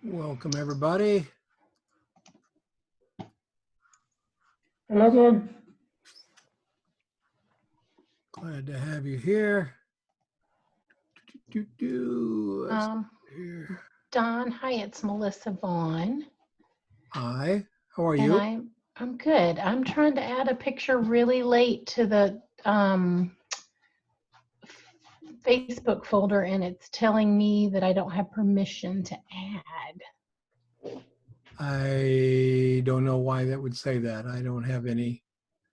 Welcome, everybody. Hello, John. Glad to have you here. Here. Don, hi, it's Melissa Vaughn. Hi, how are And you? I'm good. I'm trying to add a picture really late to the Facebook folder, and it's telling me that I don't have permission to add. I don't know why that would say that. I don't have any.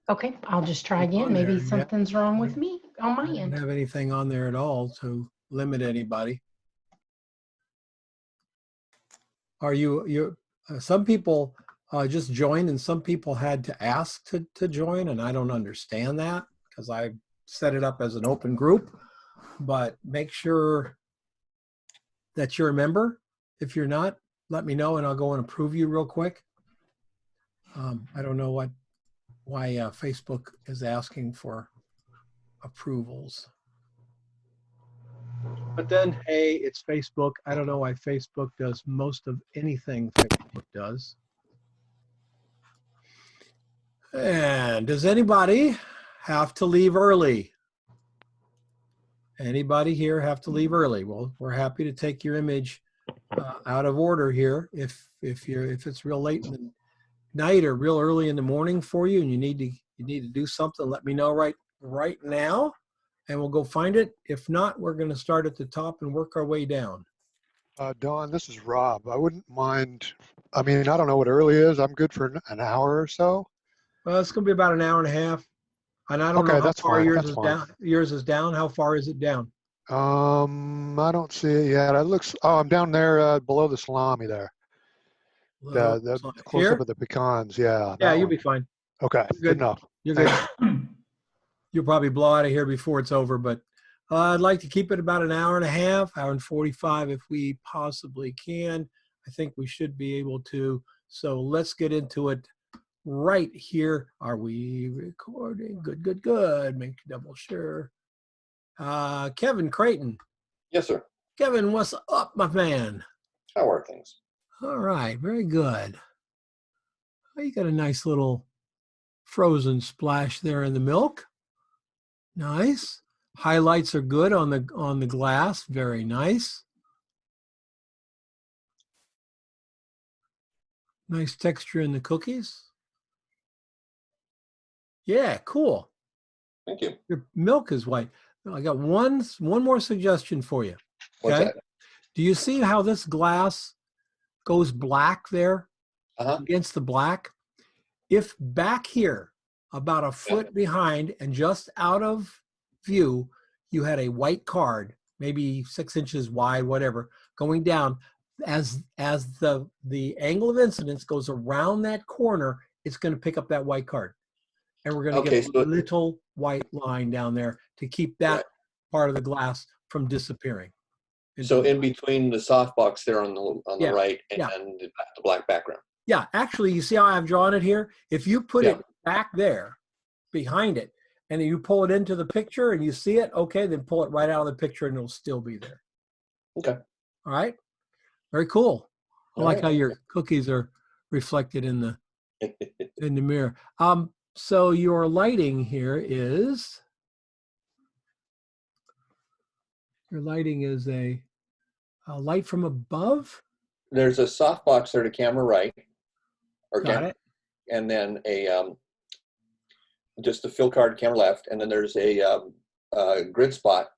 Okay, I'll just try again. On Maybe there, yeah. something's wrong with me on my I don't end. have anything on there at all to limit anybody. Are you some people just joined and some people had to ask to join, and I don't understand that because I set it up as an open group. But make sure that you're a member. If you're not, let me know and I'll go and approve you real quick. I don't know why Facebook is asking for approvals. But then, hey, it's Facebook. I don't know why Facebook does most of anything Facebook does. And does anybody have to leave early? Anybody here have to leave early? Well, we're happy to take your image out of order here. If it's real late in the night or real early in the morning for you, and you need to do something, let me know right now, and we'll go find it. If not, we're going to start at the top and work our way down. Don, this is Rob. I wouldn't mind. I mean, I don't know what early is. I'm good for an hour or so. Well, it's going to be about an hour and a half. And I don't know how far yours is down. Yours is down. How far is it down? I don't see it yet. It looks. Oh, I'm down there below the salami there. The close up of the pecans. Yeah. Yeah, you'll be fine. Okay. Good enough. You're good. You'll probably blow out of here before it's over, but I'd like to keep it about an hour and a half, hour and 45 if we possibly can. I think we should be able to. So let's get into it right here. Are we recording? Good. Make double sure. Kevin Creighton. Yes, sir. Kevin, what's up, my man? How are things? All right, very good. Oh, you got a nice little frozen splash there in the milk. Nice. Highlights are good on the glass. Very nice. Nice texture in the cookies. Yeah, cool. Thank you. Your milk is white. I got one more suggestion for you. What's that? Do you see how this glass goes black there against the black? If back here, about a foot behind and just out of view, you had a white card, maybe 6 inches wide, whatever, going down, as the angle of incidence goes around that corner, it's going to pick up that white card. And we're going to get a little white line down there to keep that part of the glass from disappearing. So in between the softbox there on the right and the black background. Yeah, actually, you see how I've drawn it here? If you put it back there, behind it, and then you pull it into the picture and you see it, okay, then pull it right out of the picture and it'll still be there. Okay. All right. Very cool. I like how your cookies are reflected in the mirror. So your lighting here is, a light from above. There's a softbox there to camera right. Got it. And then just a fill card camera left, and then there's a grid spot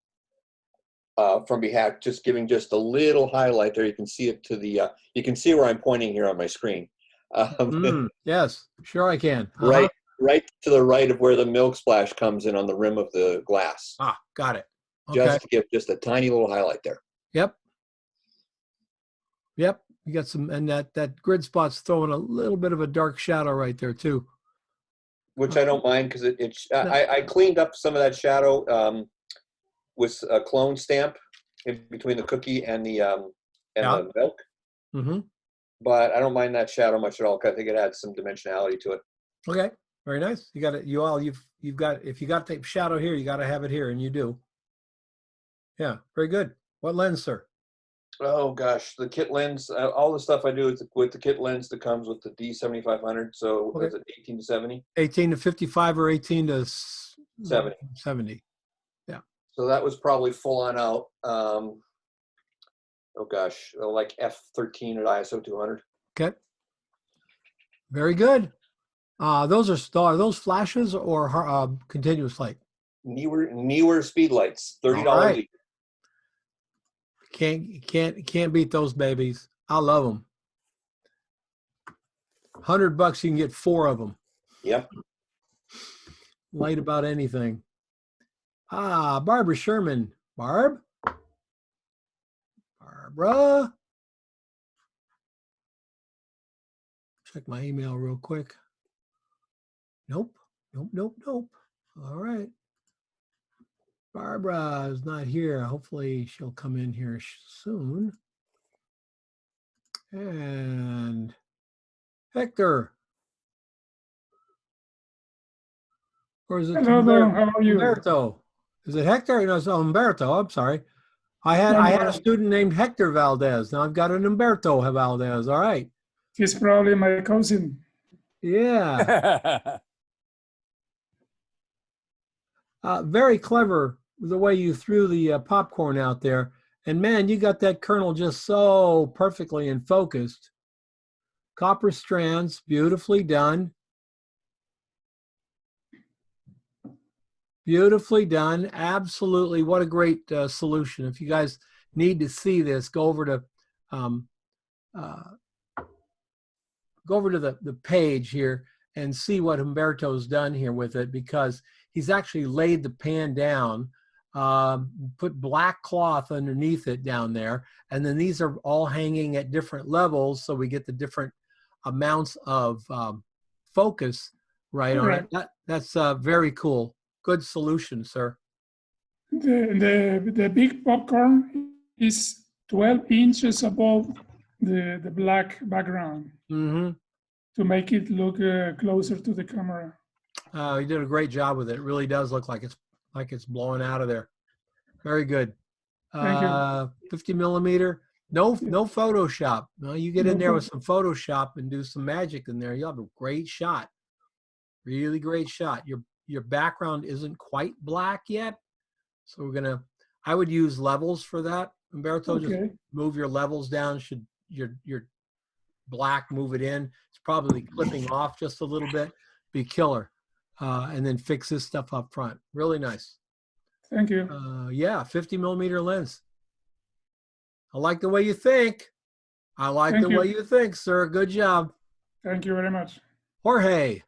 from behind, just giving just a little highlight there. You can see it to the. You can see where I'm pointing here on my screen. Yes, sure I can. Right to the right of where the milk splash comes in on the rim of the glass. Ah, got it. Okay. Just to give just a tiny little highlight there. Yep. You got some, and that grid spot's throwing a little bit of a dark shadow right there too. Which I don't mind because I cleaned up some of that shadow with a clone stamp in between the cookie and the milk. Mm-hmm. But I don't mind that shadow much at all. I think it adds some dimensionality to it. Okay, very nice. You got it. You've got, if you got the shadow here, you got to have it here, and you do. Yeah, very good. What lens, sir? Oh gosh, the kit lens, all the stuff I do is with the kit lens that comes with the D7500. So Okay. is it 18 to 70? 18 to 55 or 18 to 70. 70. So that was probably full on out. Oh gosh, like F13 at ISO 200. Okay. Very good. Are those flashes or continuous light? Newer speed lights, $30 All right. each. Can't beat those babies. I love them. $100 you can get 4 of them. Yep. Light about anything. Barbara Sherman. Barbara. Check my email real quick. Nope. All right. Barbara is not here. Hopefully she'll come in here soon. And Hector. Or is it Hello, Don. How are you? Humberto? Is it Hector? No, it's Humberto. I'm sorry. I had a student named Hector Valdez. Now I've got an Humberto Valdez. All right. He's probably my cousin. Yeah. Very clever the way you threw the popcorn out there. And man, you got that kernel just so perfectly and focused. Copper strands, beautifully done. Beautifully done. Absolutely. What a great solution. If you guys need to see this, go over to the page here and see what Humberto's done here with it, because he's actually laid the pan down, put black cloth underneath it down there, and then these are all hanging at different levels, so we get the different amounts of focus right on it. That's very cool. Good solution, sir. The big popcorn is 12 inches above the black background to make it look closer to the camera. You did a great job with it. It really does look like it's blowing out of there. Very good. Thank you. 50 millimeter. No Photoshop. No, you get in there with some Photoshop and do some magic in there. You'll have a great shot. Really great shot. Your background isn't quite black yet, so I would use levels for that. Humberto, just move your levels down. Should your black, move it in. It's probably clipping off just a little bit. Be killer. And then fix this stuff up front. Really nice. Thank you. Yeah, 50 millimeter lens. I like the way you think. I like the way you think, sir. Good job. Thank you very much. Jorge.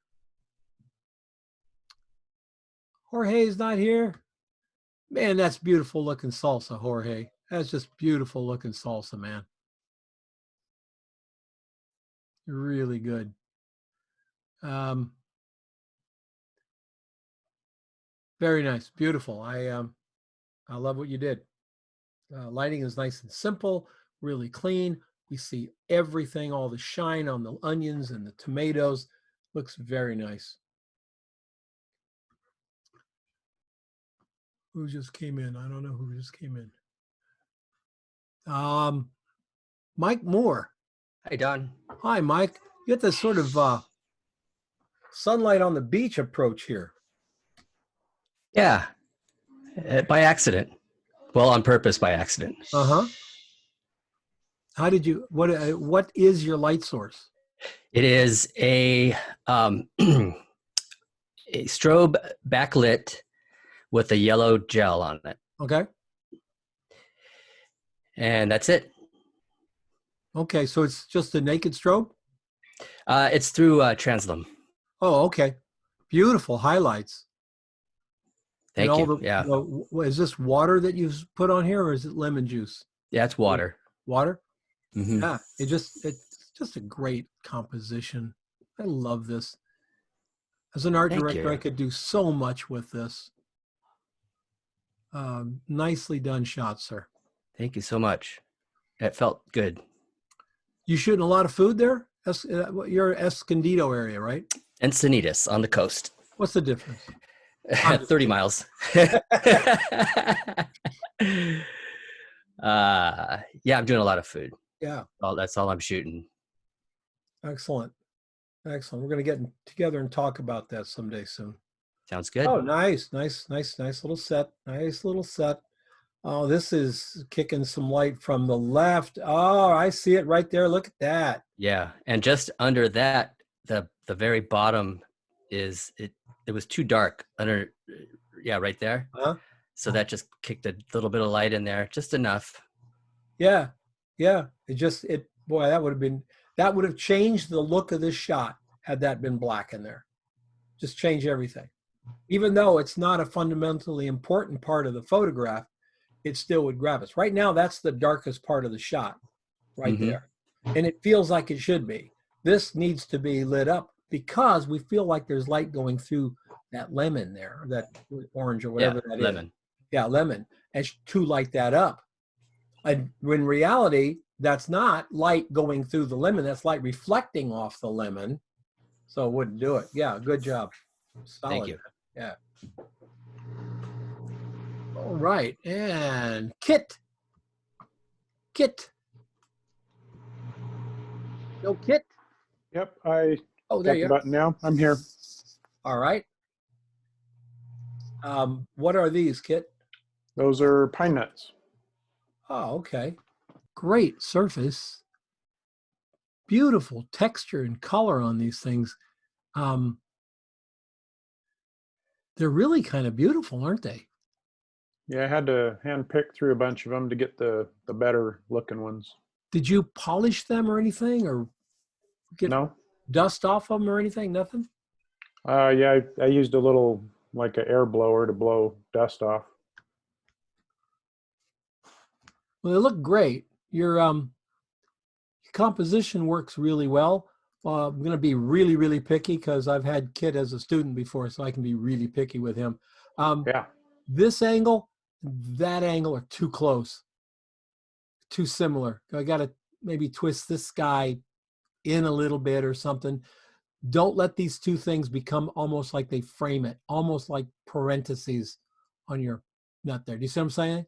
Jorge's not here. Man, that's beautiful looking salsa, Jorge. That's just beautiful looking salsa, man. Really good. Very nice. Beautiful. I love what you did. Lighting is nice and simple, really clean. We see everything, all the shine on the onions and the tomatoes. Looks very nice. Who just came in? I don't know who just came in. Mike Moore. Hi, Don. Hi, Mike. You got this sort of sunlight on the beach approach here. Yeah, by accident. Well, on purpose by accident. Uh-huh. How did you, what is your light source? It is a strobe backlit with a yellow gel on it. Okay. And that's it. Okay, so it's just a naked strobe? It's through Translim. Oh, okay. Beautiful highlights. Thank you. Yeah. Is this water that you've put on here, or is it lemon juice? Yeah, it's water. Water? Mm-hmm. Yeah, it's just a great composition. I love this. As an art director, I could do so much with this. Nicely done shot, sir. Thank you so much. It felt good. You shooting a lot of food there? You're Escondido area, right? Encinitas on the coast. What's the difference? 30 miles. Yeah, I'm doing a lot of food. Yeah. That's all I'm shooting. Excellent. Excellent. We're going to get together and talk about that someday soon. Sounds good. Oh, nice little set. Nice little set. Oh, this is kicking some light from the left. Oh, I see it right there. Look at that. Yeah, and just under that, the very bottom is it. It was too dark under. Yeah, right there. Huh? So that just kicked a little bit of light in there, just enough. Yeah. Yeah. Boy, that would have changed the look of this shot had that been black in there. Just change everything. Even though it's not a fundamentally important part of the photograph, it still would grab us. Right now, that's the darkest part of the shot right there. And it feels like it should be. This needs to be lit up because we feel like there's light going through that lemon there, that orange or whatever that lemon. is. Yeah, lemon. And to light that up. And in reality, that's not light going through the lemon. That's light reflecting off the lemon. So it wouldn't do it. Yeah, good job. Solid. Thank you. Yeah. All right. And Kit. No Kit? Yep, I Oh, got there the you are. button now. I'm here. All right. What are these, Kit? Those are pine nuts. Oh, okay. Great surface. Beautiful texture and color on these things. They're really kind of beautiful, aren't they? Yeah, I had to hand pick through a bunch of them to get the better looking ones. Did you polish them or anything, or get No? dust off them or anything? Nothing? Yeah, I used a little, like an air blower to blow dust off. Well, they look great. Your composition works really well. I'm going to be really, really picky because I've had Kit as a student before, so I can be really picky with him. Yeah. This angle, that angle are too close, too similar. I got to maybe twist this guy in a little bit or something. Don't let these two things become almost like they frame it, almost like parentheses on your nut there. Do you see what I'm saying?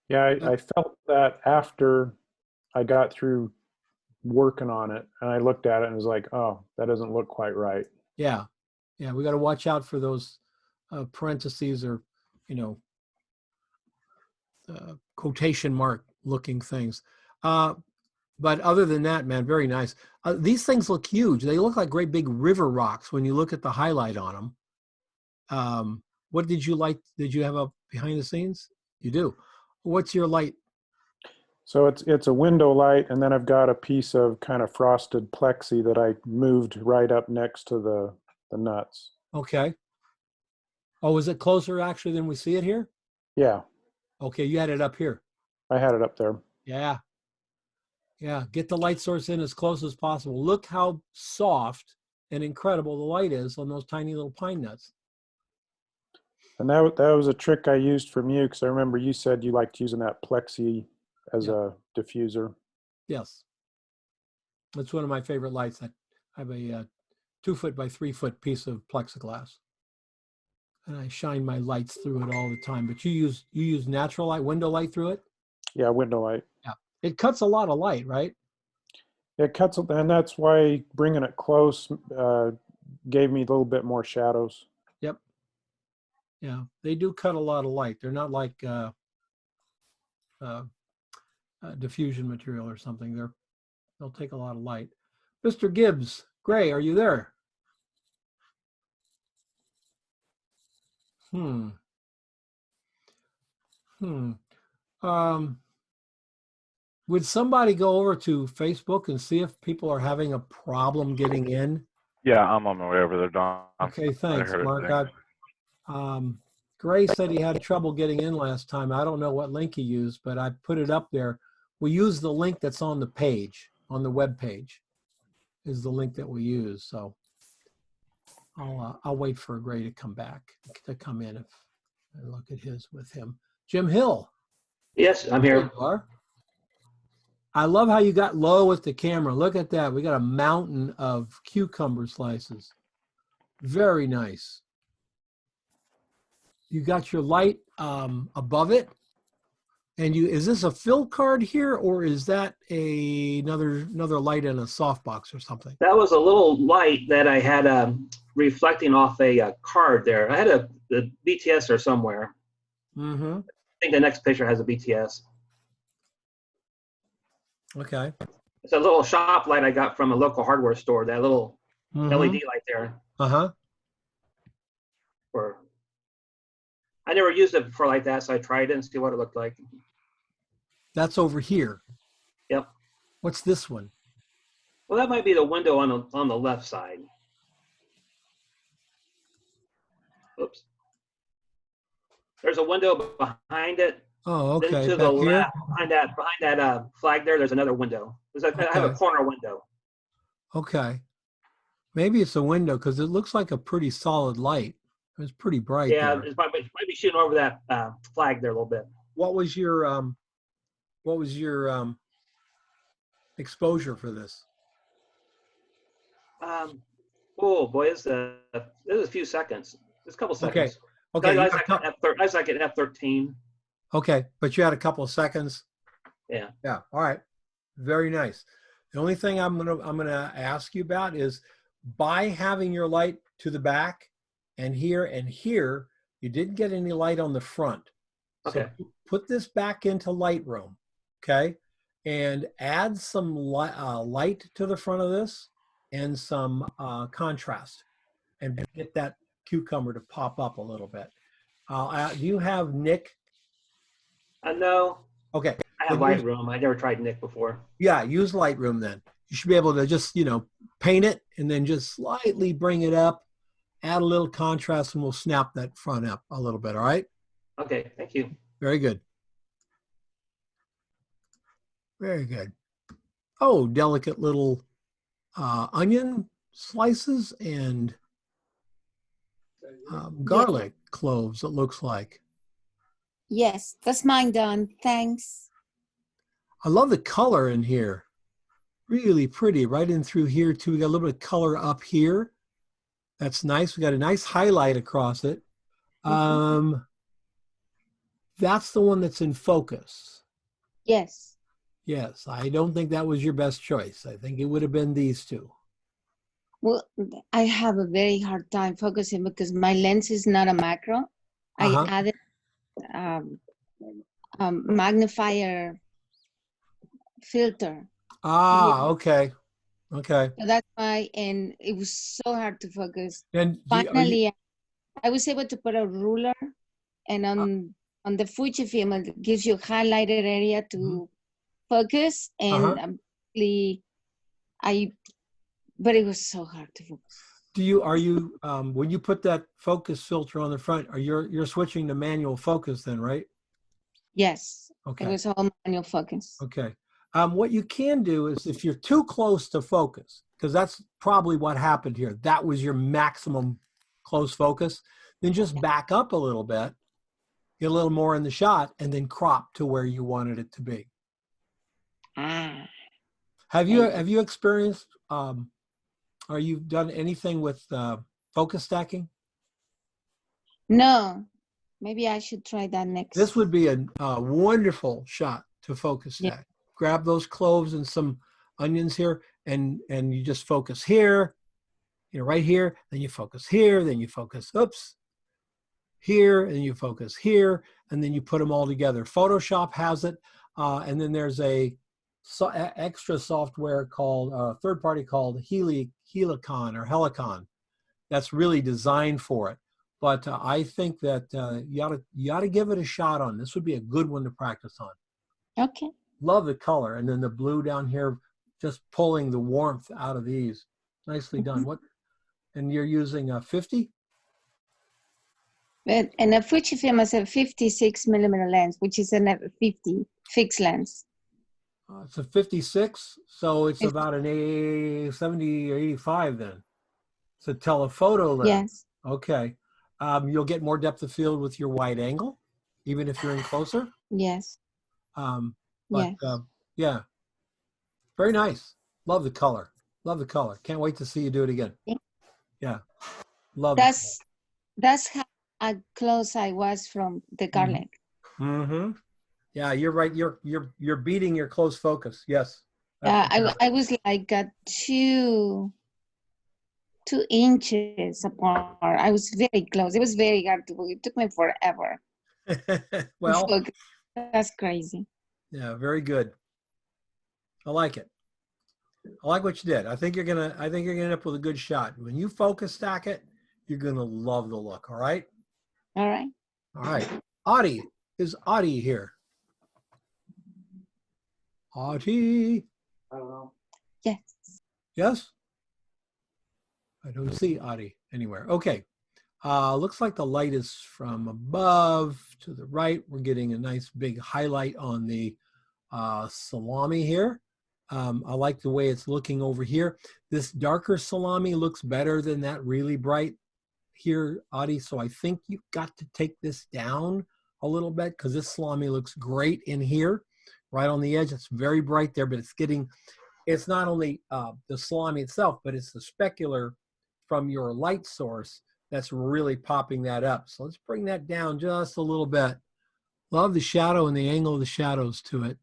Yeah, I felt that after I got through working on it, and I looked at it and was like, oh, that doesn't look quite right. Yeah. Yeah, we got to watch out for those parentheses or, quotation mark looking things. But other than that, man, very nice. These things look huge. They look like great big river rocks when you look at the highlight on them. What did you like? Did you have a behind the scenes? You do. What's your light? So it's a window light, and then I've got a piece of kind of frosted plexi that I moved right up next to the nuts. Okay. Oh, is it closer actually than we see it here? Yeah, Okay, you had it up here. I had it up there. Yeah. Yeah, get the light source in as close as possible. Look how soft and incredible the light is on those tiny little pine nuts. And that was a trick I used from you, because I remember you said you liked using that plexi as a diffuser. Yes. That's one of my favorite lights. I have a 2-foot by 3-foot piece of plexiglass. And I shine my lights through it all the time. But you use natural light, window light through it? Yeah, window light. Yeah. It cuts a lot of light, right? It cuts, and that's why bringing it close gave me a little bit more shadows. Yep. Yeah, they do cut a lot of light. They're not like diffusion material or something. They'll take a lot of light. Mr. Gibbs, Gray, are you there? Would somebody go over to Facebook and see if people are having a problem getting in? Yeah, I'm on my way over there, Don. Okay, thanks, heard it Mark. Gray said he had trouble getting in last time. I don't know what link he used, but I put it up there. We use the link that's on the page, on the web page, is the link that we use. So I'll wait for Gray to come in if I look at his with him. Jim Hill. Yes, I'm There here. you are. I love how you got low with the camera. Look at that. We got a mountain of cucumber slices. Very nice. You got your light above it. And is this a fill card here, or is that another light in a softbox or something? That was a little light that I had reflecting off a card there. I had the BTS there somewhere. Mm-hmm. I think the next picture has a BTS. Okay. It's a little shop light I got from a local hardware store. That little LED light there. Uh-huh. I never used it before like that, so I tried it and see what it looked like. That's over here. Yep. What's this one? Well, that might be the window on the left side. Oops. There's a window behind it. Oh, okay. Then to the left, behind that flag there's another window. I have a corner window. Okay. Maybe it's a window because it looks like a pretty solid light. It's pretty bright. Yeah, there. it might be shooting over that flag there a little bit. What was your exposure for this? Oh boy, this is a few seconds. It's a couple seconds. Okay. I was like at F13. Okay, but you had a couple of seconds. Yeah. Yeah. All right. Very nice. The only thing I'm gonna ask you about is by having your light to the back and here, you didn't get any light on the front. Okay. So put this back into Lightroom, okay, and add some light to the front of this and some contrast, and get that cucumber to pop up a little bit. Do you have Nick? No. Okay. I have Lightroom. I never tried Nick before. Yeah, use Lightroom then. You should be able to just, paint it and then just slightly bring it up, add a little contrast, and we'll snap that front up a little bit, all right? Okay, thank you. Very good. Very good. Oh, delicate little onion slices and garlic cloves, it looks like. Yes, that's mine done. Thanks. I love the color in here. Really pretty, right in through here too. We got a little bit of color up here. That's nice. We got a nice highlight across it. That's the one that's in focus. Yes. Yes, I don't think that was your best choice. I think it would have been these two. Well, I have a very hard time focusing because my lens is not a macro. I added magnifier filter. Okay. Okay. So that's why, and it was so hard to focus. And finally, I was able to put a ruler, and on the Fujifilm, it gives you a highlighted area to focus, and but it was so hard to focus. Are you when you put that focus filter on the front, you're switching to manual focus then, right? Yes. Okay. It was all manual focus. Okay. What you can do is if you're too close to focus, because that's probably what happened here, that was your maximum close focus, then just back up a little bit, get a little more in the shot, and then crop to where you wanted it to be. Have you experienced, or you've done anything with focus stacking? No. Maybe I should try that next. This would be a wonderful shot to focus stack. Grab those cloves and some onions here, and you just focus here, right here, then you focus here, then you focus, here, and you focus here, and then you put them all together. Photoshop has it, and then there's a extra software called, third party called Helicon that's really designed for it. But I think that you ought to give it a shot on. This would be a good one to practice on. Okay. Love the color, and then the blue down here, just pulling the warmth out of these. Nicely done. What? And you're using a 50? And a Fujifilm has a 56mm lens, which is a 50 fixed lens. It's a 56, so it's about an 70 or 85 then. It's a telephoto lens. Yes. Okay. You'll get more depth of field with your wide angle, even if you're in closer. Yes. Yeah. Very nice. Love the color. Love the color. Can't wait to see you do it again. Yeah. Love it. That's how close I was from the garlic. Mm-hmm. Yeah, you're right. You're beating your close focus. Yes. Yeah, I was like at 2 inches apart. I was very close. It was very hard to believe. It took me forever. Well, Focus. That's crazy. yeah, very good. I like it. I like what you did. I think you're gonna end up with a good shot. When you focus stack it, you're gonna love the look. All right. All right. All right. Audie, is Audie here? Audie. Yes. Yes. I don't see Audie anywhere. Okay. Looks like the light is from above to the right. We're getting a nice big highlight on the salami here. I like the way it's looking over here. This darker salami looks better than that really bright here, Audie. So I think you've got to take this down a little bit because this salami looks great in here, right on the edge. It's very bright there, but it's not only the salami itself, but it's the specular from your light source that's really popping that up. So let's bring that down just a little bit. Love the shadow and the angle of the shadows to it.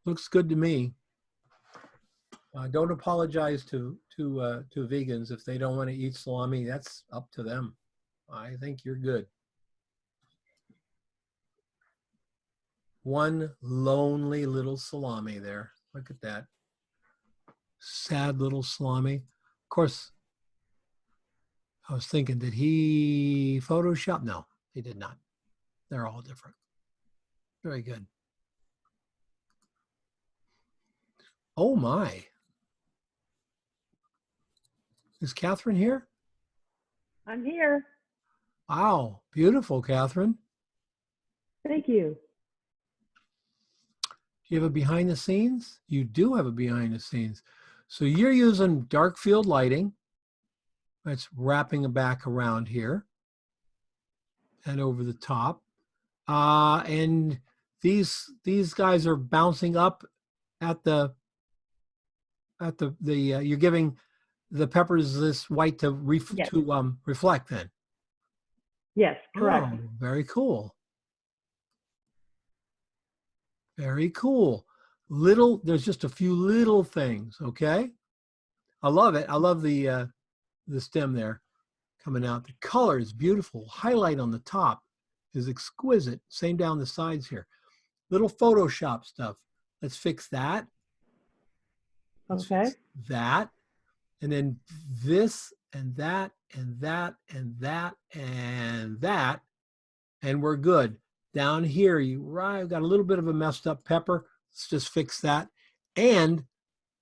Looks good to me. Don't apologize to vegans if they don't want to eat salami. That's up to them. I think you're good. One lonely little salami there. Look at that. Sad little salami. Of course, I was thinking, did he Photoshop? No, he did not. They're all different. Very good. Oh my. Is Catherine here? I'm here. Wow, beautiful, Catherine. Thank you. Do you have a behind the scenes? You do have a behind the scenes. So you're using dark field lighting. That's wrapping it back around here and over the top. And these guys are bouncing up at you're giving the peppers this white to Yes. reflect then. Yes, correct. Oh, very cool. Very cool. There's just a few little things, okay? I love it. I love the stem there coming out. The color is beautiful. Highlight on the top is exquisite. Same down the sides here. Little Photoshop stuff. Let's fix that. Let's fix that. And then this and that and that and that and that. And we're good. Down here, I've got a little bit of a messed up pepper. Let's just fix that. And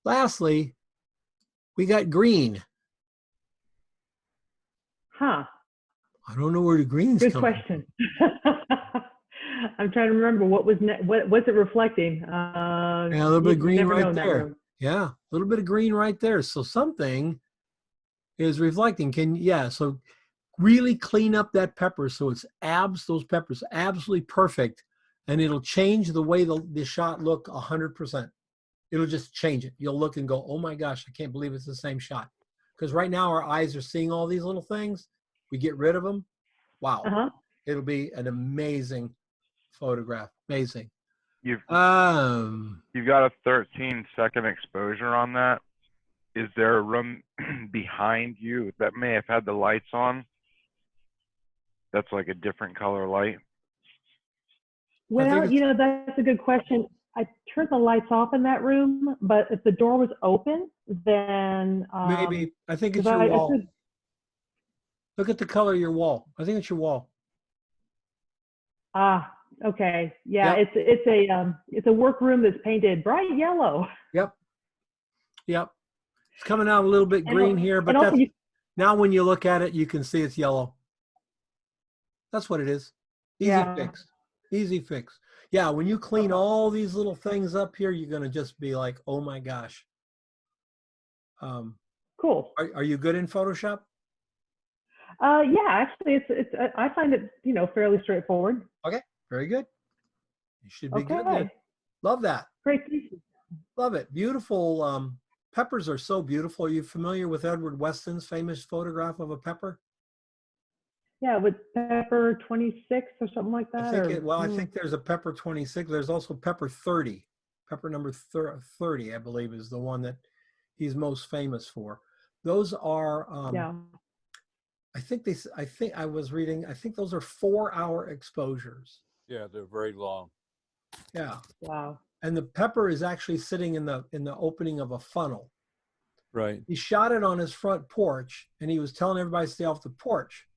lastly, we got green. Huh. I don't know where the green's Good coming question. I'm trying to remember what was it reflecting? Yeah, a little bit of green never know right in that there. room. Yeah, a little bit of green right there. So something is reflecting. So really clean up that pepper so it's those peppers absolutely perfect, and it'll change the way the shot look 100%. It'll just change it. You'll look and go, oh my gosh, I can't believe it's the same shot. Because right now our eyes are seeing all these little things. We get rid of them. Wow. It'll be an amazing photograph. Amazing. You've got a 13-second exposure on that. Is there a room behind you that may have had the lights on? That's like a different color light. Well, that's a good question. I turned the lights off in that room, but if the door was open, then maybe. I think it's your wall. Look at the color of your wall. I think it's your wall. Ah, okay. Yeah, yep. It's a workroom that's painted bright yellow. Yep. It's coming out a little bit green here, but now when you look at it, you can see it's yellow. That's what it is. Easy fix. Yeah, when you clean all these little things up here, you're going to just be like, oh my gosh. Cool. Are you good in Photoshop? Yeah, actually, I find it, fairly straightforward. Okay, very good. You should be good then. Love that. Great. Love it. Beautiful. Peppers are so beautiful. Are you familiar with Edward Weston's famous photograph of a pepper? Yeah, with pepper 26 or something like that. I think or, I think there's a pepper 26. There's also pepper 30. Pepper number 30, I believe, is the one that he's most famous for. Those are, yeah. I think I was reading, I think those are 4-hour exposures. Yeah, they're very long. Yeah. Wow. And the pepper is actually sitting in the opening of a funnel. Right. He shot it on his front porch, and he was telling everybody to stay off the porch.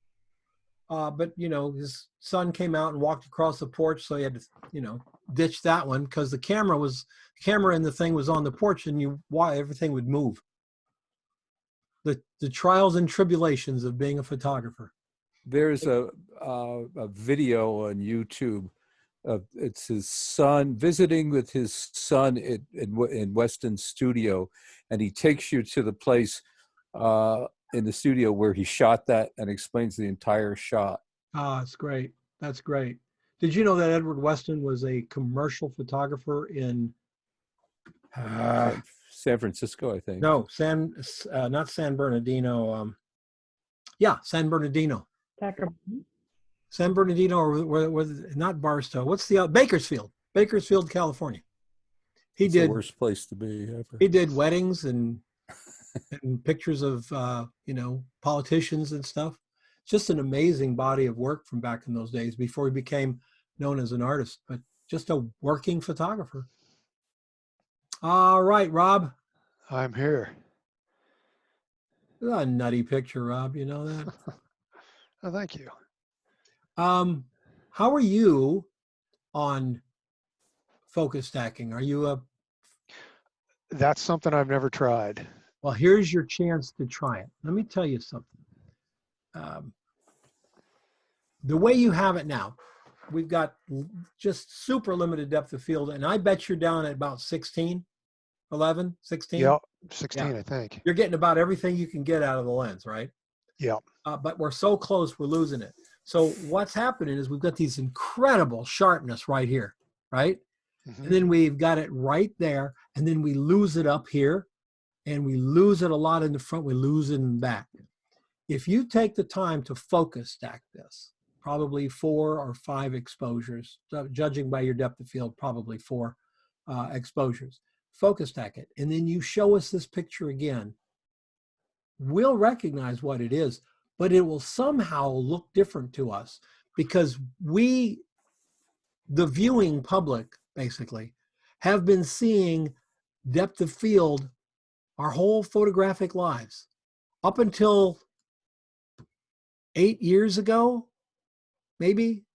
But you know, his son came out and walked across the porch, so he had to, you know, ditch that one because the camera in the thing was on the porch, and everything would move. The trials and tribulations of being a photographer. There's a video on YouTube. It's his son visiting with his son in Weston's studio, and he takes you to the place in the studio where he shot that and explains the entire shot. Ah, it's great. That's great. Did you know that Edward Weston was a commercial photographer in San Francisco, I think. No, not San Bernardino. Yeah, San Bernardino. San Bernardino, or not Barstow. What's the Bakersfield, California. He It's did the worst place to be ever. He did weddings and pictures of you know, politicians and stuff. Just an amazing body of work from back in those days before he became known as an artist, but just a working photographer. All right, Rob. I'm here. That's a nutty picture, Rob. You know that? Oh, thank you. How are you on focus stacking? Are you That's something I've never tried. Well, here's your chance to try it. Let me tell you something. The way you have it now, we've got just super limited depth of field, and I bet you're down at about 16, 11, 16. Yeah, 16, Yeah. I think. You're getting about everything you can get out of the lens, right? Yeah. But we're so close, we're losing it. So what's happening is we've got these incredible sharpness right here, right? Mm-hmm. And then we've got it right there, and then we lose it up here, and we lose it a lot in the front, we lose it in the back. If you take the time to focus stack this, probably 4 or 5 exposures, judging by your depth of field, probably 4 exposures, focus stack it, and then you show us this picture again, we'll recognize what it is, but it will somehow look different to us because we, the viewing public, basically, have been seeing depth of field our whole photographic lives. Up until 8 years ago, maybe,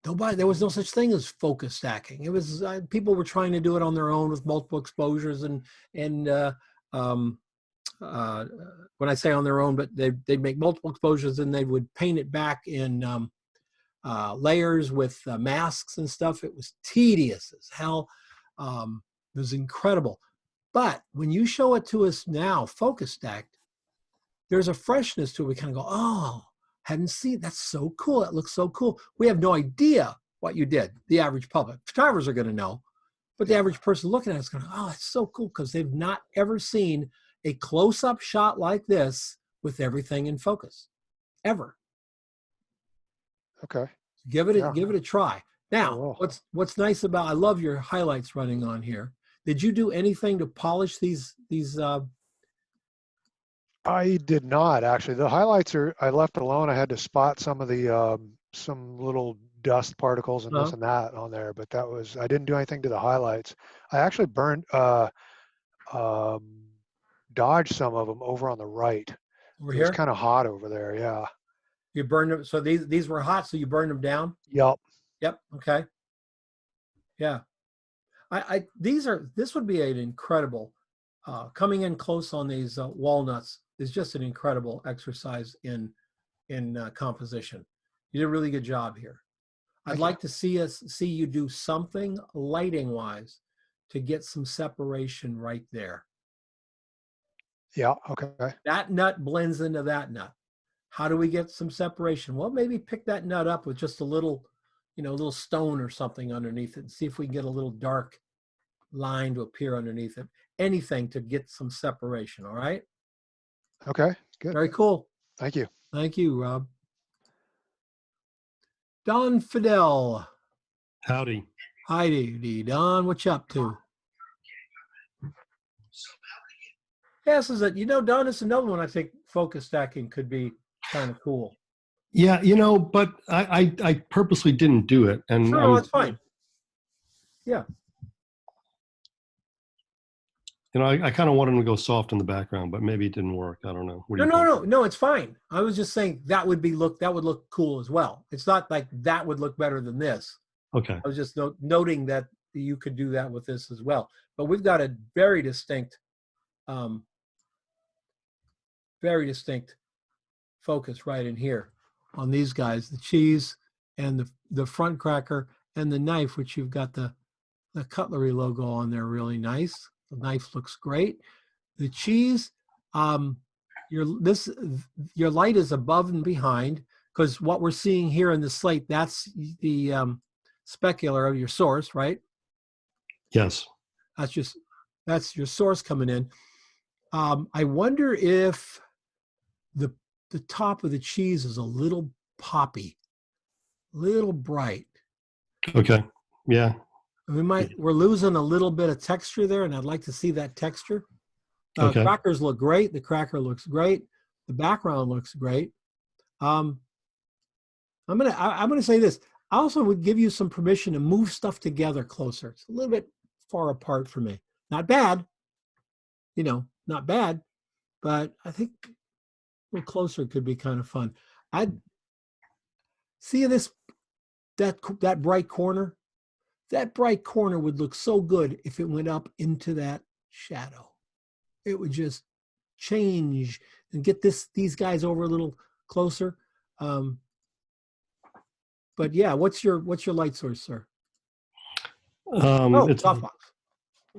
there was no such thing as focus stacking. It was, people were trying to do it on their own with multiple exposures and when I say on their own, but they'd make multiple exposures and they would paint it back in layers with masks and stuff. It was tedious as hell. It was incredible. But when you show it to us now, focus stacked, there's a freshness to it. We kind of go, oh, hadn't seen, that's so cool. That looks so cool. We have no idea what you did, the average public. Photographers are going to know, but the average person looking at it's going, oh, that's so cool, because they've not ever seen a close-up shot like this with everything in focus, ever. Okay. Give it a try. Now, Oh, what's nice about, I love your highlights running on here. Did you do anything to polish these? I did not actually. The highlights I left alone. I had to spot some of the some little dust particles and this and that on there, but I didn't do anything to the highlights. I actually burned dodged some of them over on the right. Over it here? was kind of hot over there. Yeah. You burned them. So these were hot, so you burned them down? Yep. Yep. Okay. Yeah. This would be an incredible, coming in close on these walnuts is just an incredible exercise in composition. You did a really good job here. I'd like to see you do something lighting wise to get some separation right there. Yeah. Okay. That nut blends into that nut. How do we get some separation? Well, maybe pick that nut up with just a little, a little stone or something underneath it and see if we can get a little dark line to appear underneath it. Anything to get some separation. All right. Okay. Good. Very cool. Thank you. Thank you, Rob. Don Fidel. Howdy. Heidi, Don, what you up to? Yeah, this is it. You know, Don, this is another one I think focus stacking could be kind of cool. Yeah, but I purposely didn't do it. And sure, that's fine. Yeah. I kind of wanted him to go soft in the background, but maybe it didn't work. I don't know. No, it's fine. I was just saying that would look cool as well. It's not like that would look better than this. Okay. I was just noting that you could do that with this as well. But we've got a very distinct focus right in here on these guys, the cheese and the front cracker and the knife, which you've got the cutlery logo on there, really nice. The knife looks great. The cheese, your light is above and behind, because what we're seeing here in the slate, that's the specular of your source, right? Yes. That's your source coming in. I wonder if the top of the cheese is a little poppy, little bright. Okay. Yeah. We're losing a little bit of texture there, and I'd like to see that texture. Okay. Crackers look great. The cracker looks great. The background looks great. I'm gonna say this. I also would give you some permission to move stuff together closer. It's a little bit far apart for me. Not bad, not bad, but I think a little closer could be kind of fun. I'd see that bright corner. That bright corner would look so good if it went up into that shadow. It would just change and get these guys over a little closer. But yeah, what's your light source, sir? It's softbox.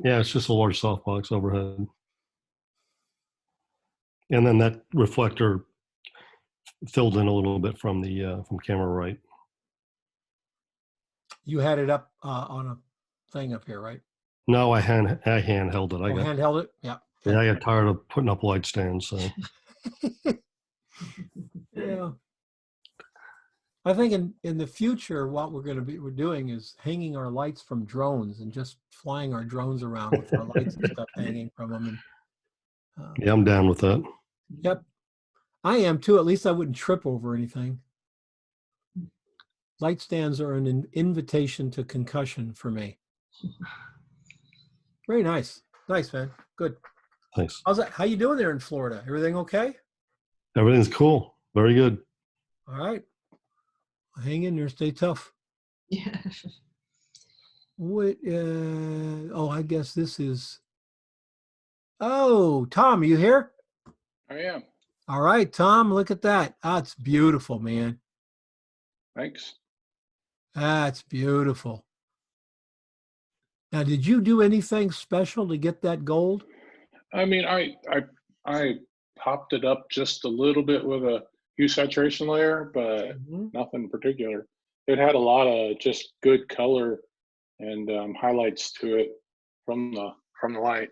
Yeah, it's just a large softbox overhead. And then that reflector filled in a little bit from camera right. You had it up on a thing up here, right? No, I hand held it. Hand held it? Yeah. Yeah, I got tired of putting up light stands. So. Yeah. I think in the future, what we're doing is hanging our lights from drones and just flying our drones around with our lights and stuff hanging from them. And, yeah, I'm down with that. Yep. I am too. At least I wouldn't trip over anything. Light stands are an invitation to concussion for me. Very nice. Nice, man. Good. Thanks. How you doing there in Florida? Everything okay? Everything's cool. Very good. All right. Hang in there. Stay tough. Yeah. What? I guess this is. Oh, Tom, are you here? I am. All right, Tom, look at that. That's beautiful, man. Thanks. That's beautiful. Now, did you do anything special to get that gold? I mean, I popped it up just a little bit with a hue saturation layer, but nothing in particular. It had a lot of just good color and highlights to it from the light.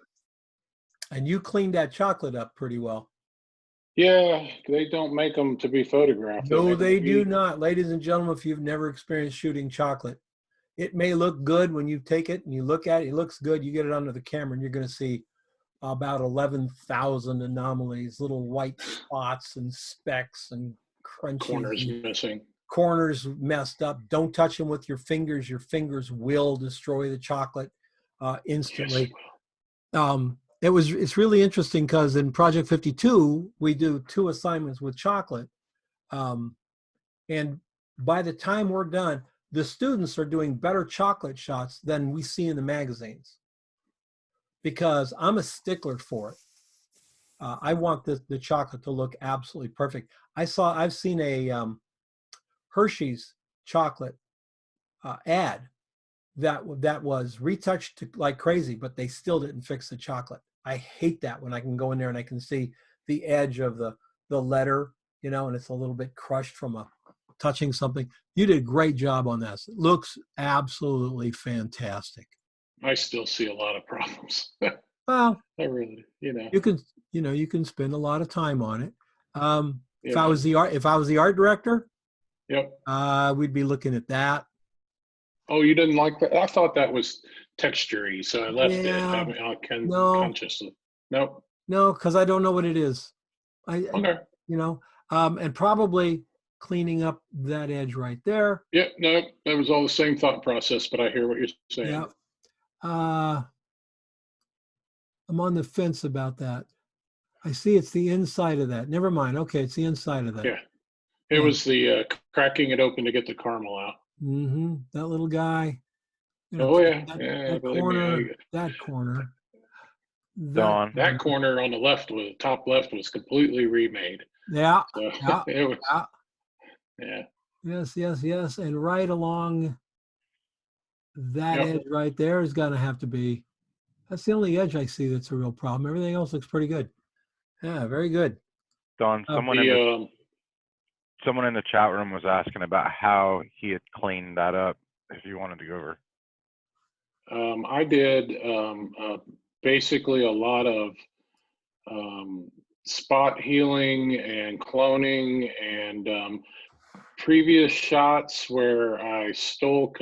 And you cleaned that chocolate up pretty well. Yeah, they don't make them to be photographed. No, they do not. Ladies and gentlemen, if you've never experienced shooting chocolate, it may look good when you take it and you look at it. It looks good. You get it under the camera and you're going to see about 11,000 anomalies, little white spots and specks and crunchies. Corners missing. Corners messed up. Don't touch them with your fingers. Your fingers will destroy the chocolate instantly. Yes. It's really interesting because in Project 52, we do 2 assignments with chocolate. And by the time we're done, the students are doing better chocolate shots than we see in the magazines. Because I'm a stickler for it. I want the chocolate to look absolutely perfect. I've seen a Hershey's chocolate ad that was retouched like crazy, but they still didn't fix the chocolate. I hate that when I can go in there and I can see the edge of the letter, and it's a little bit crushed from touching something. You did a great job on this. It looks absolutely fantastic. I still see a lot of problems. Well, I really, you can spend a lot of time on it. Yeah. If I was the art director, Yep. We'd be looking at that. Oh, you didn't like that? I thought that was textury, so I left it. Yeah. I mean, No. consciously. Nope. No, because I don't know what it is. Okay. You know, and probably cleaning up that edge right there. Yeah, no, that was all the same thought process, but I hear what you're saying. Yeah. I'm on the fence about that. I see it's the inside of that. Never mind. Okay, it's the inside of that. Yeah. It was the cracking it open to get the caramel out. Mm-hmm. That little guy. Oh, yeah. That corner. That corner. Don. That corner on the left, top left, was completely remade. Yeah. So Yeah. it was, yeah. Yes. And right along that edge right there is going to have to be. That's the only edge I see that's a real problem. Everything else looks pretty good. Yeah, very good. Don, someone in the chat room was asking about how he had cleaned that up. If you wanted to go over. I did basically a lot of spot healing and cloning and previous shots where I stole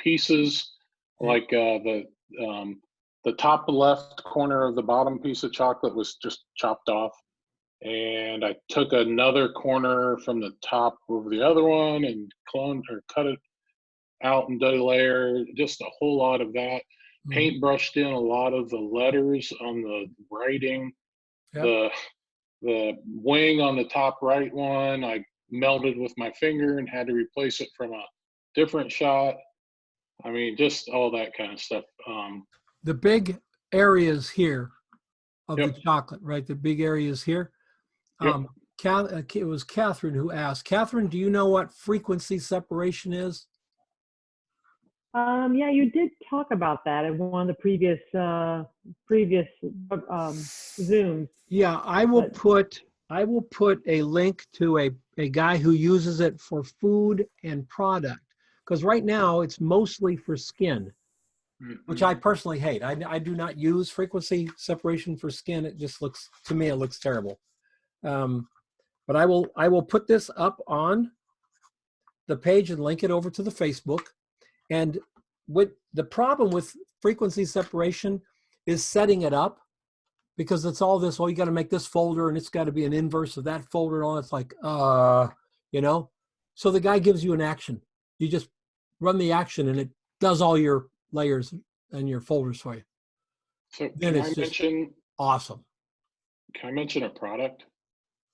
pieces, like the top left corner of the bottom piece of chocolate was just chopped off. And I took another corner from the top over the other one and cloned or cut it out and did a layer, just a whole lot of that. Paint brushed in a lot of the letters on the writing. The wing on the top right one, I melted with my finger and had to replace it from a different shot. I mean, just all that kind of stuff. The big areas here of the chocolate, right? The big areas here. It was Catherine who asked. Catherine, do you know what frequency separation is? Yeah, you did talk about that in one of the previous Zooms. Yeah, I will put a link to a guy who uses it for food and product, because right now it's mostly for skin, which I personally hate. I do not use frequency separation for skin. It just looks, to me, it looks terrible. But I will put this up on the page and link it over to the Facebook. And what the problem with frequency separation is setting it up, because it's all this, you got to make this folder and it's got to be an inverse of that folder and all. It's like, you know, so the guy gives you an action. You just run the action and it does all your layers and your folders for you. So then can it's I just mention? Awesome. Can I mention a product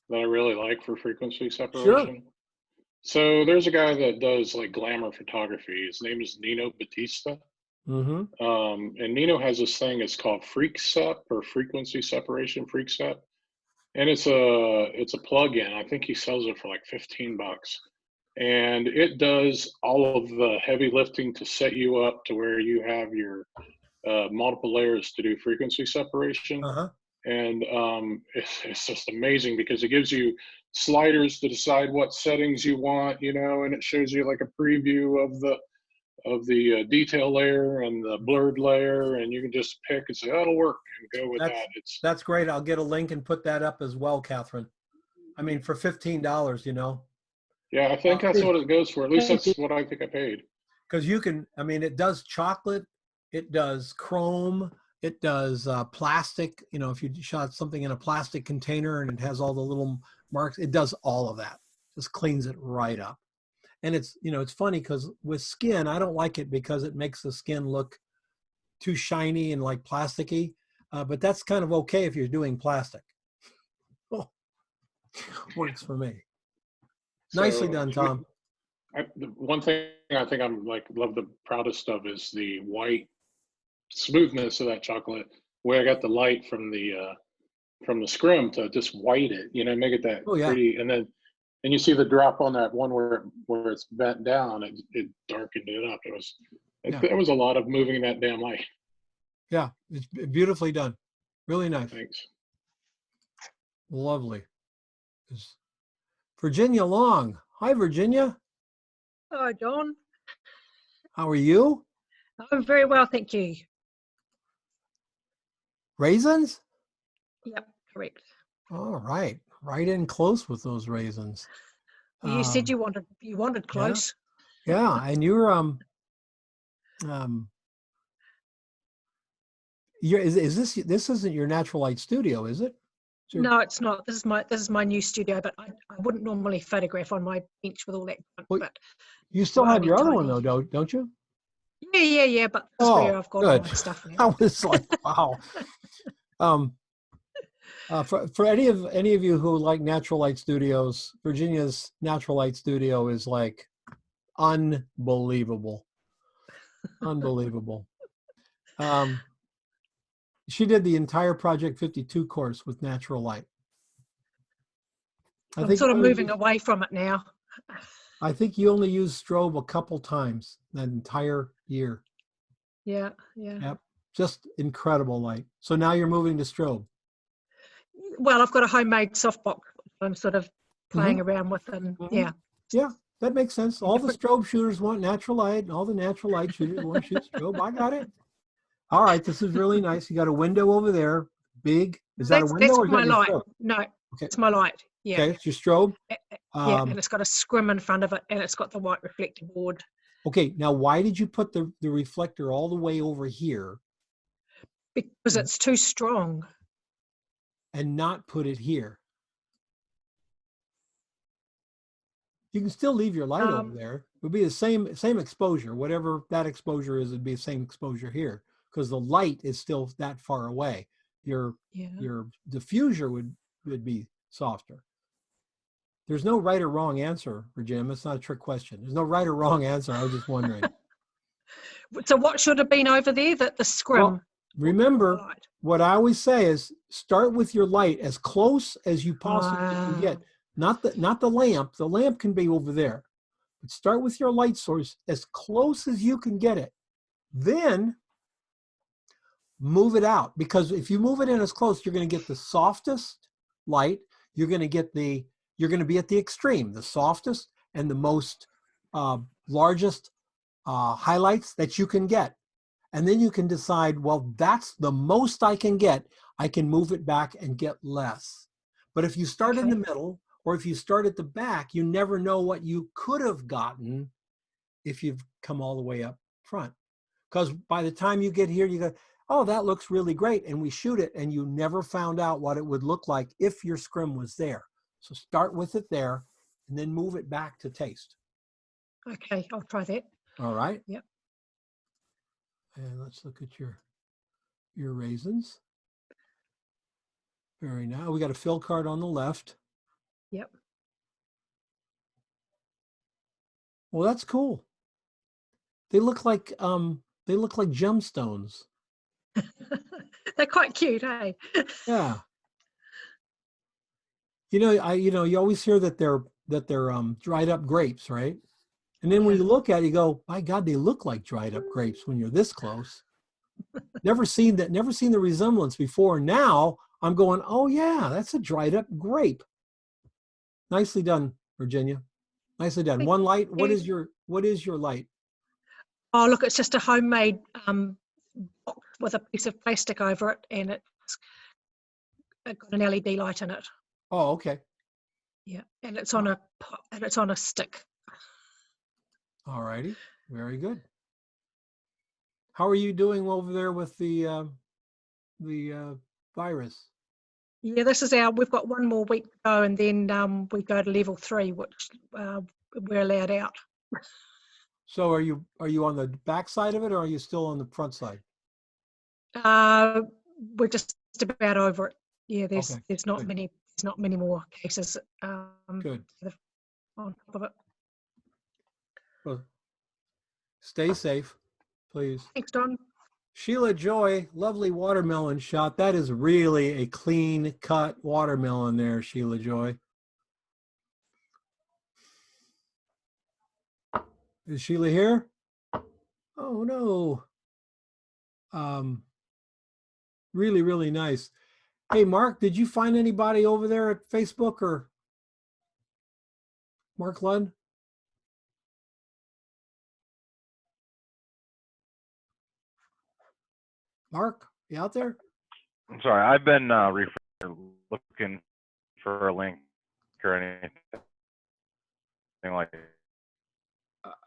that I really like for frequency separation? Sure. So there's a guy that does like glamour photography. His name is Nino Batista. Mm-hmm. And Nino has this thing, it's called FreakSep, or Frequency Separation FreakSep. And it's a plug-in. I think he sells it for like $15. And it does all of the heavy lifting to set you up to where you have your multiple layers to do frequency separation. And it's just amazing because it gives you sliders to decide what settings you want, you know, and it shows you like a preview of the detail layer and the blurred layer, and you can just pick and say, that'll work, and go with that. That's great. I'll get a link and put that up as well, Catherine. I mean, for $15, you know. Yeah, I think that's what it goes for. At least that's what I think I paid. Because you can, I mean, it does chocolate, it does chrome, it does plastic. You know, if you shot something in a plastic container and it has all the little marks, it does all of that. Just cleans it right up. And it's, you know, it's funny because with skin, I don't like it because it makes the skin look too shiny and like plasticky. But that's kind of okay if you're doing plastic. Works for me. Nicely done, Tom. The one thing I think I'm love the proudest of is the white smoothness of that chocolate, where I got the light from the scrim to just white it, you know, make it that pretty, and you see the drop on that one where it's bent down, it darkened it up. It was a lot of moving that damn light. Yeah, it's beautifully done. Really nice. Thanks. Lovely. Virginia Long. Hi, Virginia. Hello, John. How are you? I'm very well, thank you. Raisins? Yep, correct. All right. Right in close with those raisins. You said Um, you wanted close. yeah, and you're is this isn't your natural light studio, is it? No, it's not. This is my new studio, but I wouldn't normally photograph on my bench with all that. Well, But you still have only your other one tiny. though, don't you? Yeah. But this is where I've got all good. my stuff I now. was like, wow. For any of you who like natural light studios, Virginia's natural light studio is like unbelievable, unbelievable. She did the entire Project 52 course with natural light. I'm sort of moving away from it now. I think you only used strobe a couple times that entire year. Yeah. Yep, just incredible light. So now you're moving to strobe. Well, I've got a homemade softbox I'm sort of playing around with, and yeah. Yeah, that makes sense. All the strobe shooters want natural light, and all the natural light shooters want to shoot strobe. I got it. All right, this is really nice. You got a window over there, big. Is that a window That's or is my that your light. strobe? No, Okay. it's my light. Yeah. Okay, it's your strobe. Yeah, and it's got a scrim in front of it, and it's got the white reflector board. Okay, now why did you put the reflector all the way over here? Because it's too strong. And not put it here? You can still leave your light over there. It would be the same exposure. Whatever that exposure is, it'd be the same exposure here because the light is still that far away. Your diffuser would be softer. There's no right or wrong answer, Virginia. It's not a trick question. There's no right or wrong answer. I was just wondering. So what should have been over there? That the scrim. Well, remember, what I always say is start with your light as close as you possibly can get. Not the lamp. The lamp can be over there. But start with your light source as close as you can get it. Then move it out, because if you move it in as close, you're going to get the softest light. You're going to be at the extreme, the softest and the most largest highlights that you can get. And then you can decide, well, that's the most I can get. I can move it back and get less. But if you start in the middle, or if you start at the back, you never know what you could have gotten if you've come all the way up front. Because by the time you get here, you go, oh, that looks really great. And we shoot it, and you never found out what it would look like if your scrim was there. So start with it there, and then move it back to taste. Okay, I'll try that. All right. Yep. And let's look at your raisins. Very nice. We got a fill card on the left. Yep. Well, that's cool. They look like gemstones. They're quite cute, hey? Yeah. You always hear that they're dried up grapes, right? And then when you look at it, you go, my God, they look like dried up grapes when you're this close. Never seen the resemblance before. Now I'm going, oh yeah, that's a dried up grape. Nicely done, Virginia. Nicely done. One light. What is your light? Oh, look, it's just a homemade box with a piece of plastic over it, and it's got an LED light in it. Oh, okay. Yeah, and it's on a stick. All righty. Very good. How are you doing over there with the virus? Yeah, we've got one more week to go, and then we go to level 3, which we're allowed out. So are you on the back side of it, or are you still on the front side? We're just about over it. Yeah, there's not good. many more cases. Good. On top of it. Well, stay safe, please. Thanks, Don. Sheila Joy, lovely watermelon shot. That is really a clean cut watermelon there, Sheila Joy. Is Sheila here? Oh no. Really, really nice. Hey, Mark, did you find anybody over there at Facebook or Mark Lund? Mark, you out there? I'm sorry, I've been looking for a link or anything. like.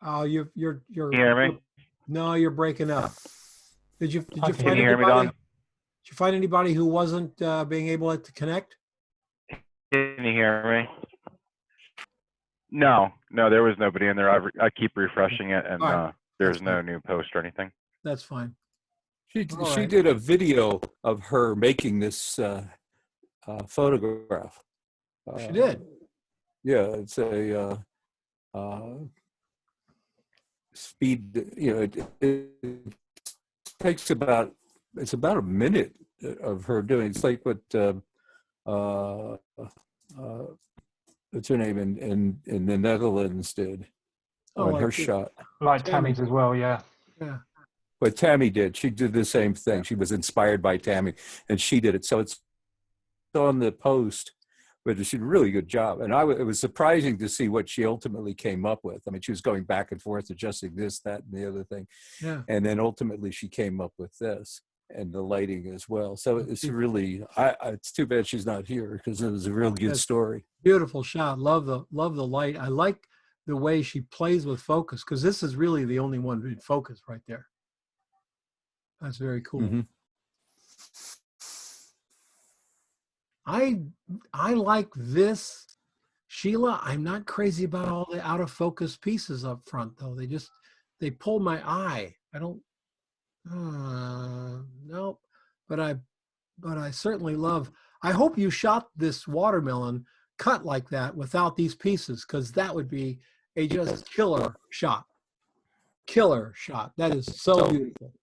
Oh, you're. Can you hear me? No, you're breaking up. Did you Can find you hear me, anybody? Don? Did you find anybody who wasn't being able to connect? Can you hear me? No, there was nobody in there. I keep refreshing it, and All right. there's no new post or anything. That's fine. She right. did a video of her making this photograph. She did. Yeah, it's a speed. You know, it takes about a minute of her doing. It's like what what's her name in the Netherlands did on like her this. shot. Like Tammy's as well, yeah. Yeah. But Tammy did. She did the same thing. She was inspired by Tammy, and she did it. So it's on the post, but she did a really good job. And it was surprising to see what she ultimately came up with. I mean, she was going back and forth, adjusting this, that, and the other thing. Yeah. And then ultimately she came up with this and the lighting as well. So it's really, it's too bad she's not here because it was a real good story. Beautiful shot. Love the light. I like the way she plays with focus because this is really the only one in focus right there. That's very cool. Mm-hmm. I like this, Sheila. I'm not crazy about all the out of focus pieces up front though. They pull my eye. I don't. Nope. But I certainly love. I hope you shot this watermelon cut like that without these pieces because that would be a just killer shot. Killer shot. That is so beautiful.